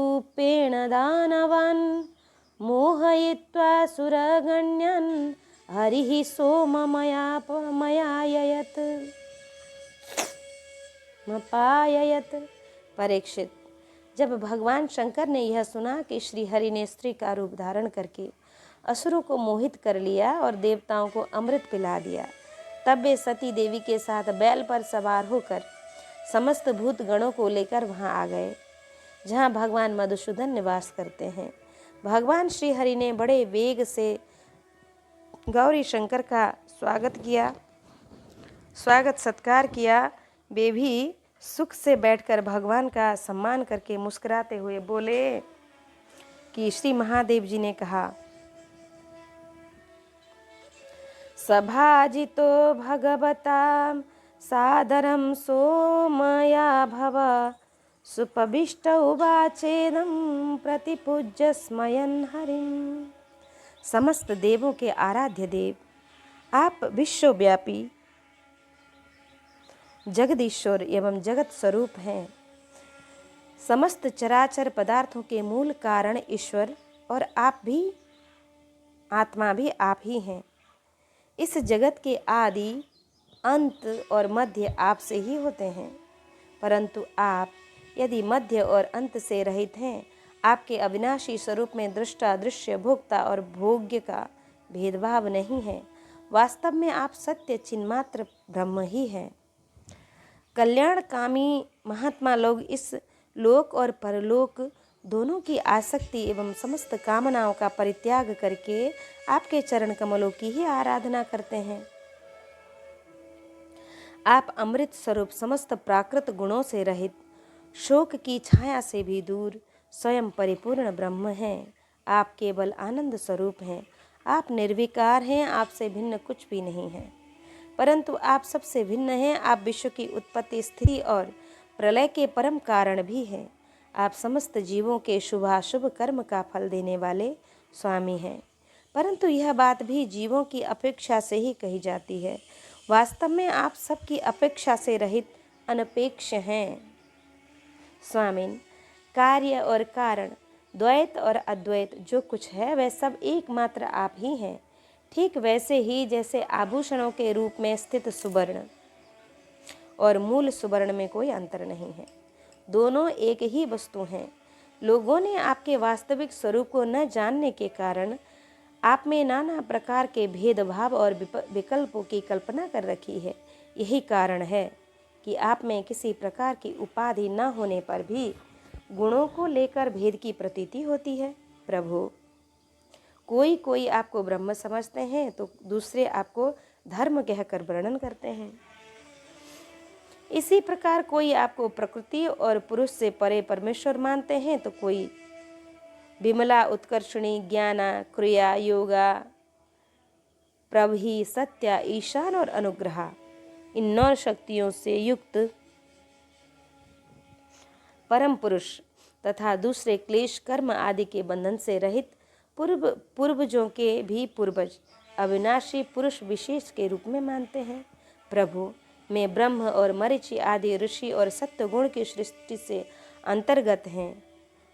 दानवान् मोहयित्वा सुरगण्यन् हरिः सोममयापययत्। परीक्षित, जब भगवान शंकर ने यह सुना कि श्री हरि ने स्त्री का रूप धारण करके असुरों को मोहित कर लिया और देवताओं को अमृत पिला दिया, तब वे सती देवी के साथ बैल पर सवार होकर समस्त भूत गणों को लेकर वहां आ गए जहां भगवान मधुसूदन निवास करते हैं। भगवान श्री हरि ने बड़े वेग से गौरी शंकर का स्वागत सत्कार किया। वे भी सुख से बैठकर भगवान का सम्मान करके मुस्कुराते हुए बोले कि श्री महादेव जी ने कहा, सभाजितो भगवता सादरं सोमया भव सुपविष्ट उवाचेदं प्रतिपूज्य स्मयन् हरिम्। समस्त देवों के आराध्य देव, आप विश्वव्यापी जगदीश्वर एवं जगत स्वरूप हैं। समस्त चराचर पदार्थों के मूल कारण ईश्वर और आप भी आत्मा भी आप ही हैं। इस जगत के आदि, अंत और मध्य आपसे ही होते हैं, परंतु आप यदि मध्य और अंत से रहित हैं, आपके अविनाशी स्वरूप में दृष्टा, दृश्य, भोक्ता और भोग्य का भेदभाव नहीं है। वास्तव में आप सत्य चिन्मात्र ब्रह्म ही हैं। कल्याणकामी महात्मा लोग इस लोक और परलोक दोनों की आसक्ति एवं समस्त कामनाओं का परित्याग करके आपके चरण कमलों की ही आराधना करते हैं। आप अमृत स्वरूप, समस्त प्राकृत गुणों से रहित, शोक की छाया से भी दूर, स्वयं परिपूर्ण ब्रह्म हैं। आप केवल आनंद स्वरूप हैं। आप निर्विकार हैं। आपसे भिन्न कुछ भी नहीं है, परंतु आप सबसे भिन्न हैं। आप विश्व की उत्पत्ति, स्थिति और प्रलय के परम कारण भी हैं। आप समस्त जीवों के शुभाशुभ कर्म का फल देने वाले स्वामी हैं, परंतु यह बात भी जीवों की अपेक्षा से ही कही जाती है। वास्तव में आप सबकी अपेक्षा से रहित अनपेक्ष हैं। स्वामिन, कार्य और कारण, द्वैत और अद्वैत जो कुछ है वह सब एकमात्र आप ही हैं। ठीक वैसे ही जैसे आभूषणों के रूप में स्थित सुवर्ण और मूल सुवर्ण में कोई अंतर नहीं है, दोनों एक ही वस्तु हैं। लोगों ने आपके वास्तविक स्वरूप को न जानने के कारण आप में नाना प्रकार के भेदभाव और विकल्पों की कल्पना कर रखी है। यही कारण है कि आप में किसी प्रकार की उपाधि न होने पर भी गुणों को लेकर भेद की प्रतीति होती है। प्रभु, कोई आपको ब्रह्म समझते हैं तो दूसरे आपको धर्म कहकर वर्णन करते हैं। इसी प्रकार कोई आपको प्रकृति और पुरुष से परे परमेश्वर मानते हैं तो कोई विमला, उत्कर्षणी, ज्ञाना, क्रिया, योगा, प्रभि, सत्या, ईशान और अनुग्रह, इन 9 शक्तियों से युक्त परम पुरुष तथा दूसरे क्लेश, कर्म आदि के बंधन से रहित पूर्वजों के भी पूर्वज अविनाशी पुरुष विशेष के रूप में मानते हैं। प्रभु, मैं ब्रह्म और मरीचि आदि ऋषि और सत्वगुण की सृष्टि से अंतर्गत हैं।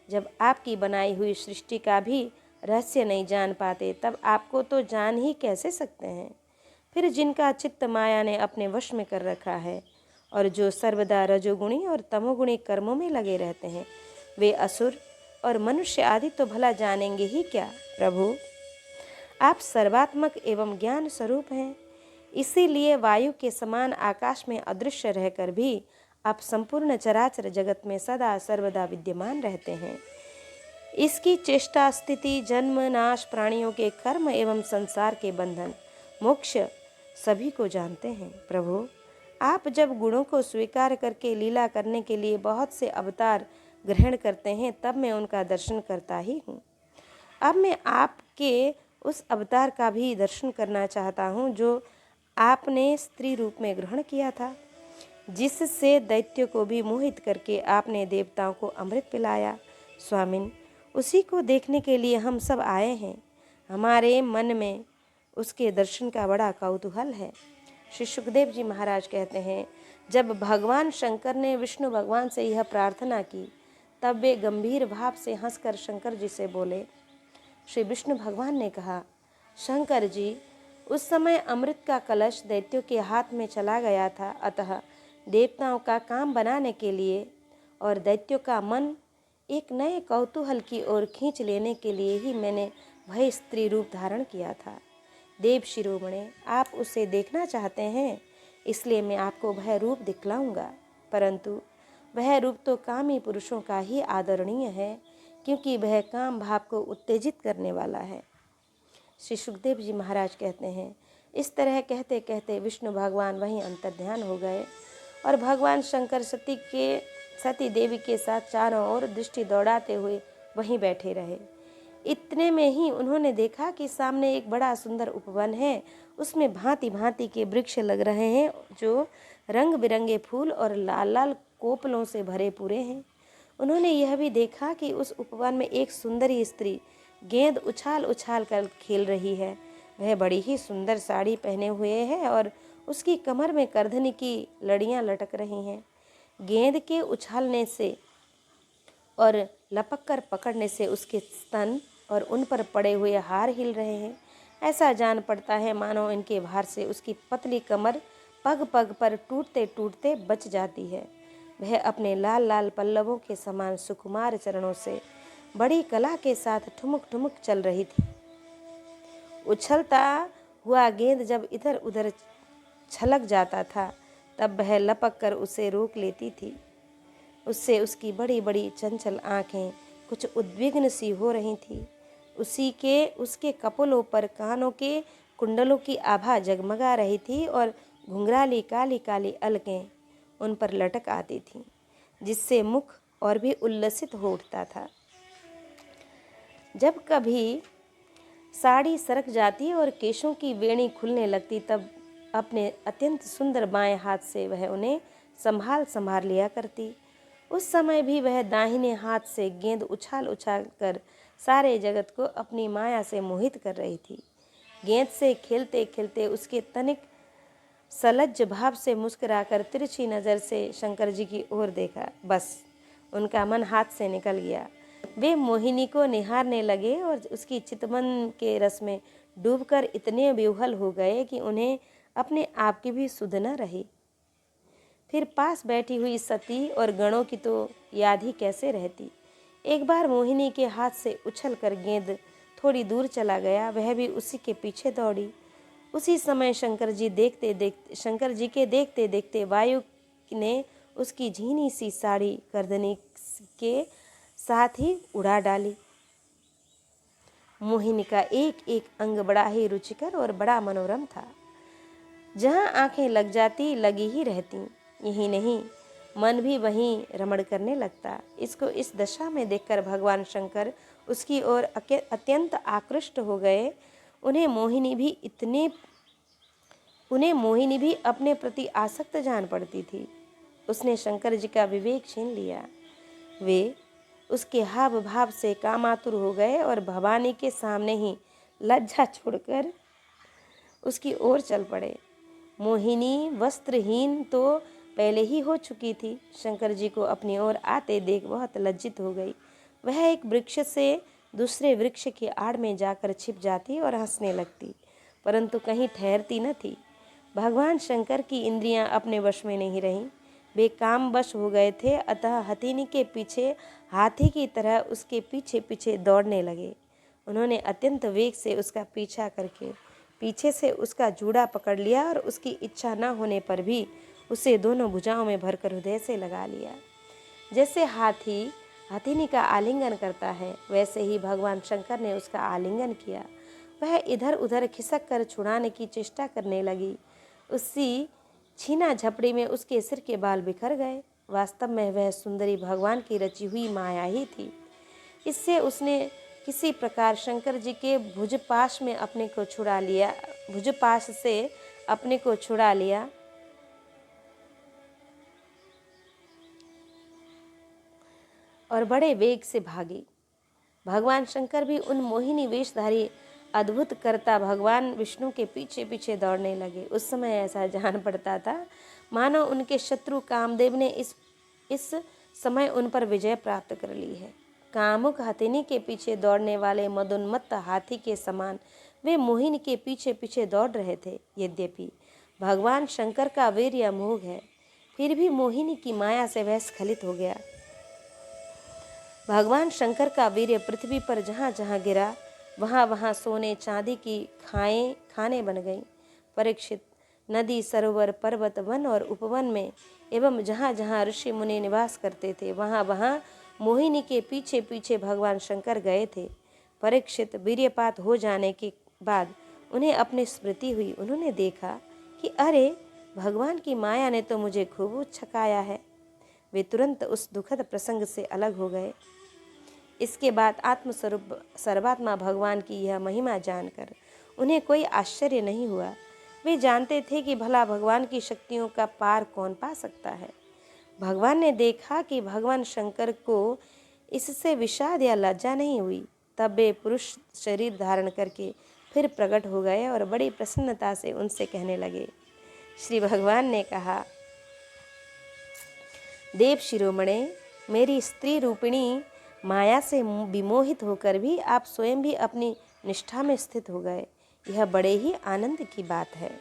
जब आपकी बनाई हुई सृष्टि का भी रहस्य नहीं जान पाते तब आपको तो जान ही कैसे सकते हैं। फिर जिनका चित्त माया ने अपने वश में कर रखा है और जो सर्वदा रजोगुणी और तमोगुणी कर्मों में लगे रहते हैं, वे असुर और मनुष्य आदि तो भला जानेंगे ही क्या। प्रभु, आप सर्वात्मक एवं ज्ञान स्वरूप हैं, इसीलिए वायु के समान आकाश में अदृश्य रहकर भी आप संपूर्ण चराचर जगत में सदा सर्वदा विद्यमान रहते हैं। इसकी चेष्टा, स्थिति, जन्म, नाश, प्राणियों के कर्म एवं संसार के बंधन, मोक्ष सभी को जानते हैं। प्रभु, आप जब गुणों को स्वीकार करके लीला करने के लिए बहुत से अवतार ग्रहण करते हैं तब मैं उनका दर्शन करता ही हूँ। अब मैं आपके उस अवतार का भी दर्शन करना चाहता हूँ जो आपने स्त्री रूप में ग्रहण किया था, जिससे दैत्य को भी मोहित करके आपने देवताओं को अमृत पिलाया। स्वामिन, उसी को देखने के लिए हम सब आए हैं। हमारे मन में उसके दर्शन का बड़ा कौतूहल है। श्री सुखदेव जी महाराज कहते हैं, जब भगवान शंकर ने विष्णु भगवान से यह प्रार्थना की तब वे गंभीर भाव से हंसकर शंकर जी से बोले। श्री विष्णु भगवान ने कहा, शंकर जी, उस समय अमृत का कलश दैत्यों के हाथ में चला गया था, अतः देवताओं का काम बनाने के लिए और दैत्यों का मन एक नए कौतूहल की ओर खींच लेने के लिए ही मैंने वह स्त्री रूप धारण किया था। देव शिरोमणे, आप उसे देखना चाहते हैं, इसलिए मैं आपको वह रूप दिखलाऊंगा, परंतु वह रूप तो कामी पुरुषों का ही आदरणीय है, क्योंकि वह काम भाव को उत्तेजित करने वाला है। श्री सुखदेव जी महाराज कहते हैं, इस तरह कहते कहते विष्णु भगवान वहीं अंतर्ध्यान हो गए और भगवान शंकर सती देवी के साथ चारों ओर दृष्टि दौड़ाते हुए वहीं बैठे रहे। इतने में ही उन्होंने देखा कि सामने एक बड़ा सुंदर उपवन है। उसमें भांति भांति के वृक्ष लग रहे हैं जो रंग बिरंगे फूल और लाल लाल कोपलों से भरे पूरे हैं। उन्होंने यह भी देखा कि उस उपवन में एक सुंदरी स्त्री गेंद उछाल उछाल कर खेल रही है। वह बड़ी ही सुंदर साड़ी पहने हुए है और उसकी कमर में करधनी की लड़ियां लटक रही हैं। गेंद के उछालने से और लपक कर पकड़ने से उसके स्तन और उन पर पड़े हुए हार हिल रहे हैं। ऐसा जान पड़ता है मानो इनके भार से उसकी पतली कमर पग पग पर टूटते टूटते बच जाती है। वह अपने लाल लाल पल्लवों के समान सुकुमार चरणों से बड़ी कला के साथ ठुमुक ठुमुक चल रही थी। उछलता हुआ गेंद जब इधर उधर छलक जाता था तब वह लपक कर उसे रोक लेती थी। उससे उसकी बड़ी बड़ी चंचल आंखें कुछ उद्विग्न सी हो रही थी। उसके कपोलों पर कानों के कुंडलों की आभा जगमगा रही थी और घुंघराली काली काली अलकें उन पर लटक आती थीं, जिससे मुख और भी उल्लसित हो उठता था। जब कभी साड़ी सरक जाती और केशों की वेणी खुलने लगती तब अपने अत्यंत सुंदर बाएं हाथ से वह उन्हें संभाल लिया करती। उस समय भी वह दाहिने हाथ से गेंद उछाल उछाल कर सारे जगत को अपनी माया से मोहित कर रही थी। गेंद से खेलते खेलते उसके तनिक सलज्ज भाव से मुस्कुराकर तिरछी नज़र से शंकर जी की ओर देखा। बस उनका मन हाथ से निकल गया। वे मोहिनी को निहारने लगे और उसकी चितवन के रस में डूबकर इतने विह्वल हो गए कि उन्हें अपने आप की भी सुध न रही। फिर पास बैठी हुई सती और गणों की तो याद ही कैसे रहती। एक बार मोहिनी के हाथ से उछल कर गेंद थोड़ी दूर चला गया, वह भी उसी के पीछे दौड़ी। उसी समय शंकर जी के देखते देखते वायु ने उसकी झीनी सी साड़ी करधनी के साथ ही उड़ा डाली। मोहिनी का एक एक अंग बड़ा ही रुचिकर और बड़ा मनोरम था। जहाँ आंखें लग जाती लगी ही रहती। यही नहीं, मन भी वहीं रमण करने लगता। इसको इस दशा में देखकर भगवान शंकर उसकी ओर अत्यंत आकृष्ट हो गए। उन्हें मोहिनी भी अपने प्रति आसक्त जान पड़ती थी। उसने शंकर जी का विवेक छीन लिया। वे उसके हाव भाव से कामातुर हो गए और भवानी के सामने ही लज्जा छोड़कर उसकी ओर चल पड़े। मोहिनी वस्त्रहीन तो पहले ही हो चुकी थी। शंकर जी को अपनी ओर आते देख बहुत लज्जित हो गई। वह एक वृक्ष से दूसरे वृक्ष की आड़ में जाकर छिप जाती और हंसने लगती, परंतु कहीं ठहरती न थी। भगवान शंकर की इंद्रियां अपने वश में नहीं रहीं। वे काम वश हो गए थे, अतः हथिनी के पीछे हाथी की तरह उसके पीछे पीछे दौड़ने लगे। उन्होंने अत्यंत वेग से उसका पीछा करके पीछे से उसका जूड़ा पकड़ लिया और उसकी इच्छा न होने पर भी उसे दोनों भुजाओं में भरकर हृदय से लगा लिया। जैसे हाथी हथिनी का आलिंगन करता है, वैसे ही भगवान शंकर ने उसका आलिंगन किया। वह इधर उधर खिसक कर छुड़ाने की चेष्टा करने लगी। उसी छीना झपड़ी में उसके सिर के बाल बिखर गए। वास्तव में वह सुंदरी भगवान की रची हुई माया ही थी। इससे उसने किसी प्रकार शंकर जी के भुजपाश से अपने को छुड़ा लिया और बड़े वेग से भागी। भगवान शंकर भी उन मोहिनी वेशधारी अद्भुत कर्ता भगवान विष्णु के पीछे पीछे दौड़ने लगे। उस समय ऐसा जान पड़ता था मानो उनके शत्रु कामदेव ने इस समय उन पर विजय प्राप्त कर ली है। कामुक हथिनी के पीछे दौड़ने वाले मदोन्मत्त हाथी के समान वे मोहिनी के पीछे पीछे दौड़ रहे थे। यद्यपि भगवान शंकर का वीर्य अमोघ है, फिर भी मोहिनी की माया से वह स्खलित हो गया। भगवान शंकर का वीर्य पृथ्वी पर जहाँ जहाँ गिरा वहाँ वहाँ सोने चांदी की खाने बन गईं। परीक्षित, नदी, सरोवर, पर्वत, वन और उपवन में एवं जहाँ जहाँ ऋषि मुनि निवास करते थे वहाँ वहाँ मोहिनी के पीछे पीछे भगवान शंकर गए थे। परीक्षित, वीर्यपात हो जाने के बाद उन्हें अपनी स्मृति हुई। उन्होंने देखा कि अरे, भगवान की माया ने तो मुझे खूब छकाया है। वे तुरंत उस दुखद प्रसंग से अलग हो गए। इसके बाद आत्मस्वरूप सर्वात्मा भगवान की यह महिमा जानकर उन्हें कोई आश्चर्य नहीं हुआ। वे जानते थे कि भला भगवान की शक्तियों का पार कौन पा सकता है। भगवान ने देखा कि भगवान शंकर को इससे विषाद या लज्जा नहीं हुई। तब वे पुरुष शरीर धारण करके फिर प्रकट हो गए और बड़ी प्रसन्नता से उनसे कहने लगे। श्री भगवान ने कहा, देव शिरोमणे, मेरी स्त्री रूपिणी माया से विमोहित होकर भी आप स्वयं भी अपनी निष्ठा में स्थित हो गए। यह बड़े ही आनंद की बात है।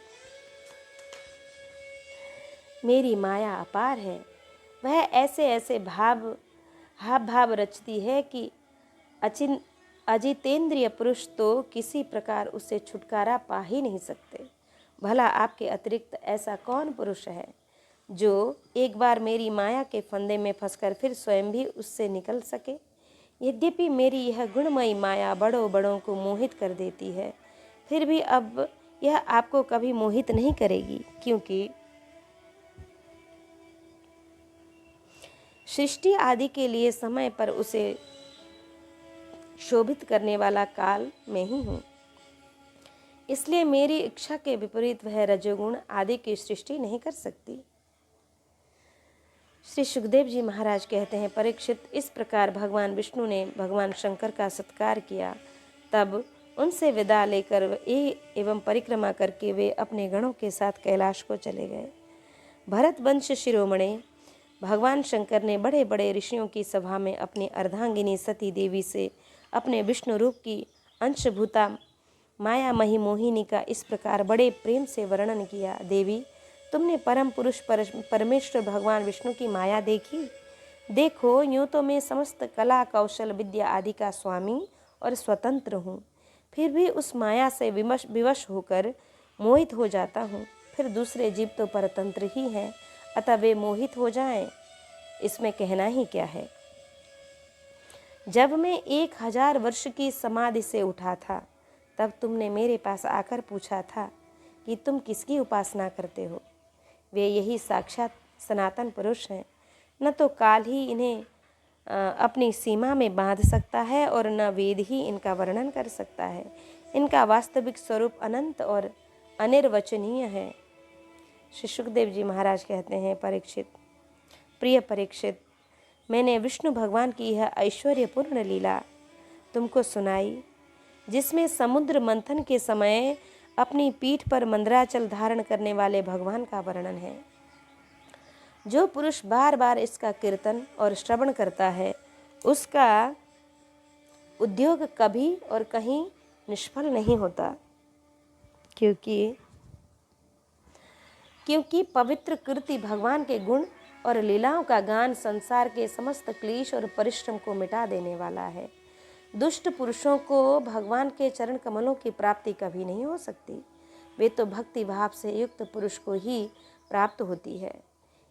मेरी माया अपार है। वह ऐसे ऐसे हाव भाव रचती है कि अजितेंद्रिय पुरुष तो किसी प्रकार उससे छुटकारा पा ही नहीं सकते। भला आपके अतिरिक्त ऐसा कौन पुरुष है जो एक बार मेरी माया के फंदे में फंसकर फिर स्वयं भी उससे निकल सके? यद्यपि मेरी यह गुणमयी माया बड़ों बड़ों को मोहित कर देती है, फिर भी अब यह आपको कभी मोहित नहीं करेगी, क्योंकि सृष्टि आदि के लिए समय पर उसे शोभित करने वाला काल में ही हूँ। इसलिए मेरी इच्छा के विपरीत वह रजोगुण आदि की सृष्टि नहीं कर सकती। श्री सुखदेव जी महाराज कहते हैं, परीक्षित, इस प्रकार भगवान विष्णु ने भगवान शंकर का सत्कार किया। तब उनसे विदा लेकर एवं परिक्रमा करके वे अपने गणों के साथ कैलाश को चले गए। भरत वंश शिरोमणि भगवान शंकर ने बड़े बड़े ऋषियों की सभा में अपनी अर्धांगिनी सती देवी से अपने विष्णु रूप की अंशभूता माया मही मोहिनी का इस प्रकार बड़े प्रेम से वर्णन किया। देवी, तुमने परम पुरुष परमेश्वर भगवान विष्णु की माया देखी? देखो, यूँ तो मैं समस्त कला कौशल विद्या आदि का स्वामी और स्वतंत्र हूँ, फिर भी उस माया से विवश होकर मोहित हो जाता हूँ। फिर दूसरे जीव तो परतंत्र ही हैं, अतः वे मोहित हो जाएं, इसमें कहना ही क्या है। जब मैं 1000 वर्ष की समाधि से उठा था, तब तुमने मेरे पास आकर पूछा था कि तुम किसकी उपासना करते हो। वे यही साक्षात सनातन पुरुष हैं। न तो काल ही इन्हें अपनी सीमा में बांध सकता है और न वेद ही इनका वर्णन कर सकता है। इनका वास्तविक स्वरूप अनंत और अनिर्वचनीय है। श्री सुखदेव जी महाराज कहते हैं, परीक्षित, प्रिय परीक्षित, मैंने विष्णु भगवान की यह ऐश्वर्यपूर्ण लीला तुमको सुनाई, जिसमें समुद्र मंथन के समय अपनी पीठ पर मंदराचल धारण करने वाले भगवान का वर्णन है। जो पुरुष बार बार इसका कीर्तन और श्रवण करता है, उसका उद्योग कभी और कहीं निष्फल नहीं होता, क्योंकि पवित्र कीर्ति भगवान के गुण और लीलाओं का गान संसार के समस्त क्लेश और परिश्रम को मिटा देने वाला है। दुष्ट पुरुषों को भगवान के चरण कमलों की प्राप्ति कभी नहीं हो सकती। वे तो भक्ति भाव से युक्त पुरुष को ही प्राप्त होती है।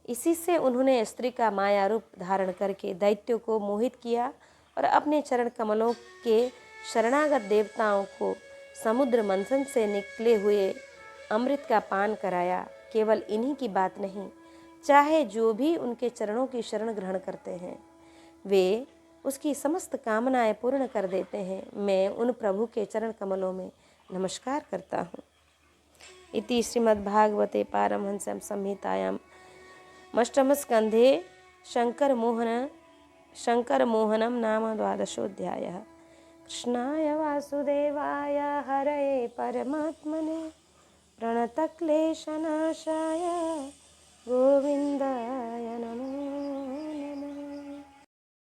इसी से उन्होंने स्त्री का माया रूप धारण करके दैत्यों को मोहित किया और अपने चरण कमलों के शरणागत देवताओं को समुद्र मंथन से निकले हुए अमृत का पान कराया। केवल इन्हीं की बात नहीं, चाहे जो भी उनके चरणों की शरण ग्रहण करते हैं, वे उसकी समस्त कामनाएं पूर्ण कर देते हैं। मैं उन प्रभु के चरण कमलों में नमस्कार करता हूँ। इति श्रीमद्भागवते पारमहंस्यां संहितायां अष्टमस्कन्धे शङ्करमोहनं नाम 12ोऽध्यायः। कृष्णाय वासुदेवाय हरये परमात्मने प्रणतक्लेशनाशाय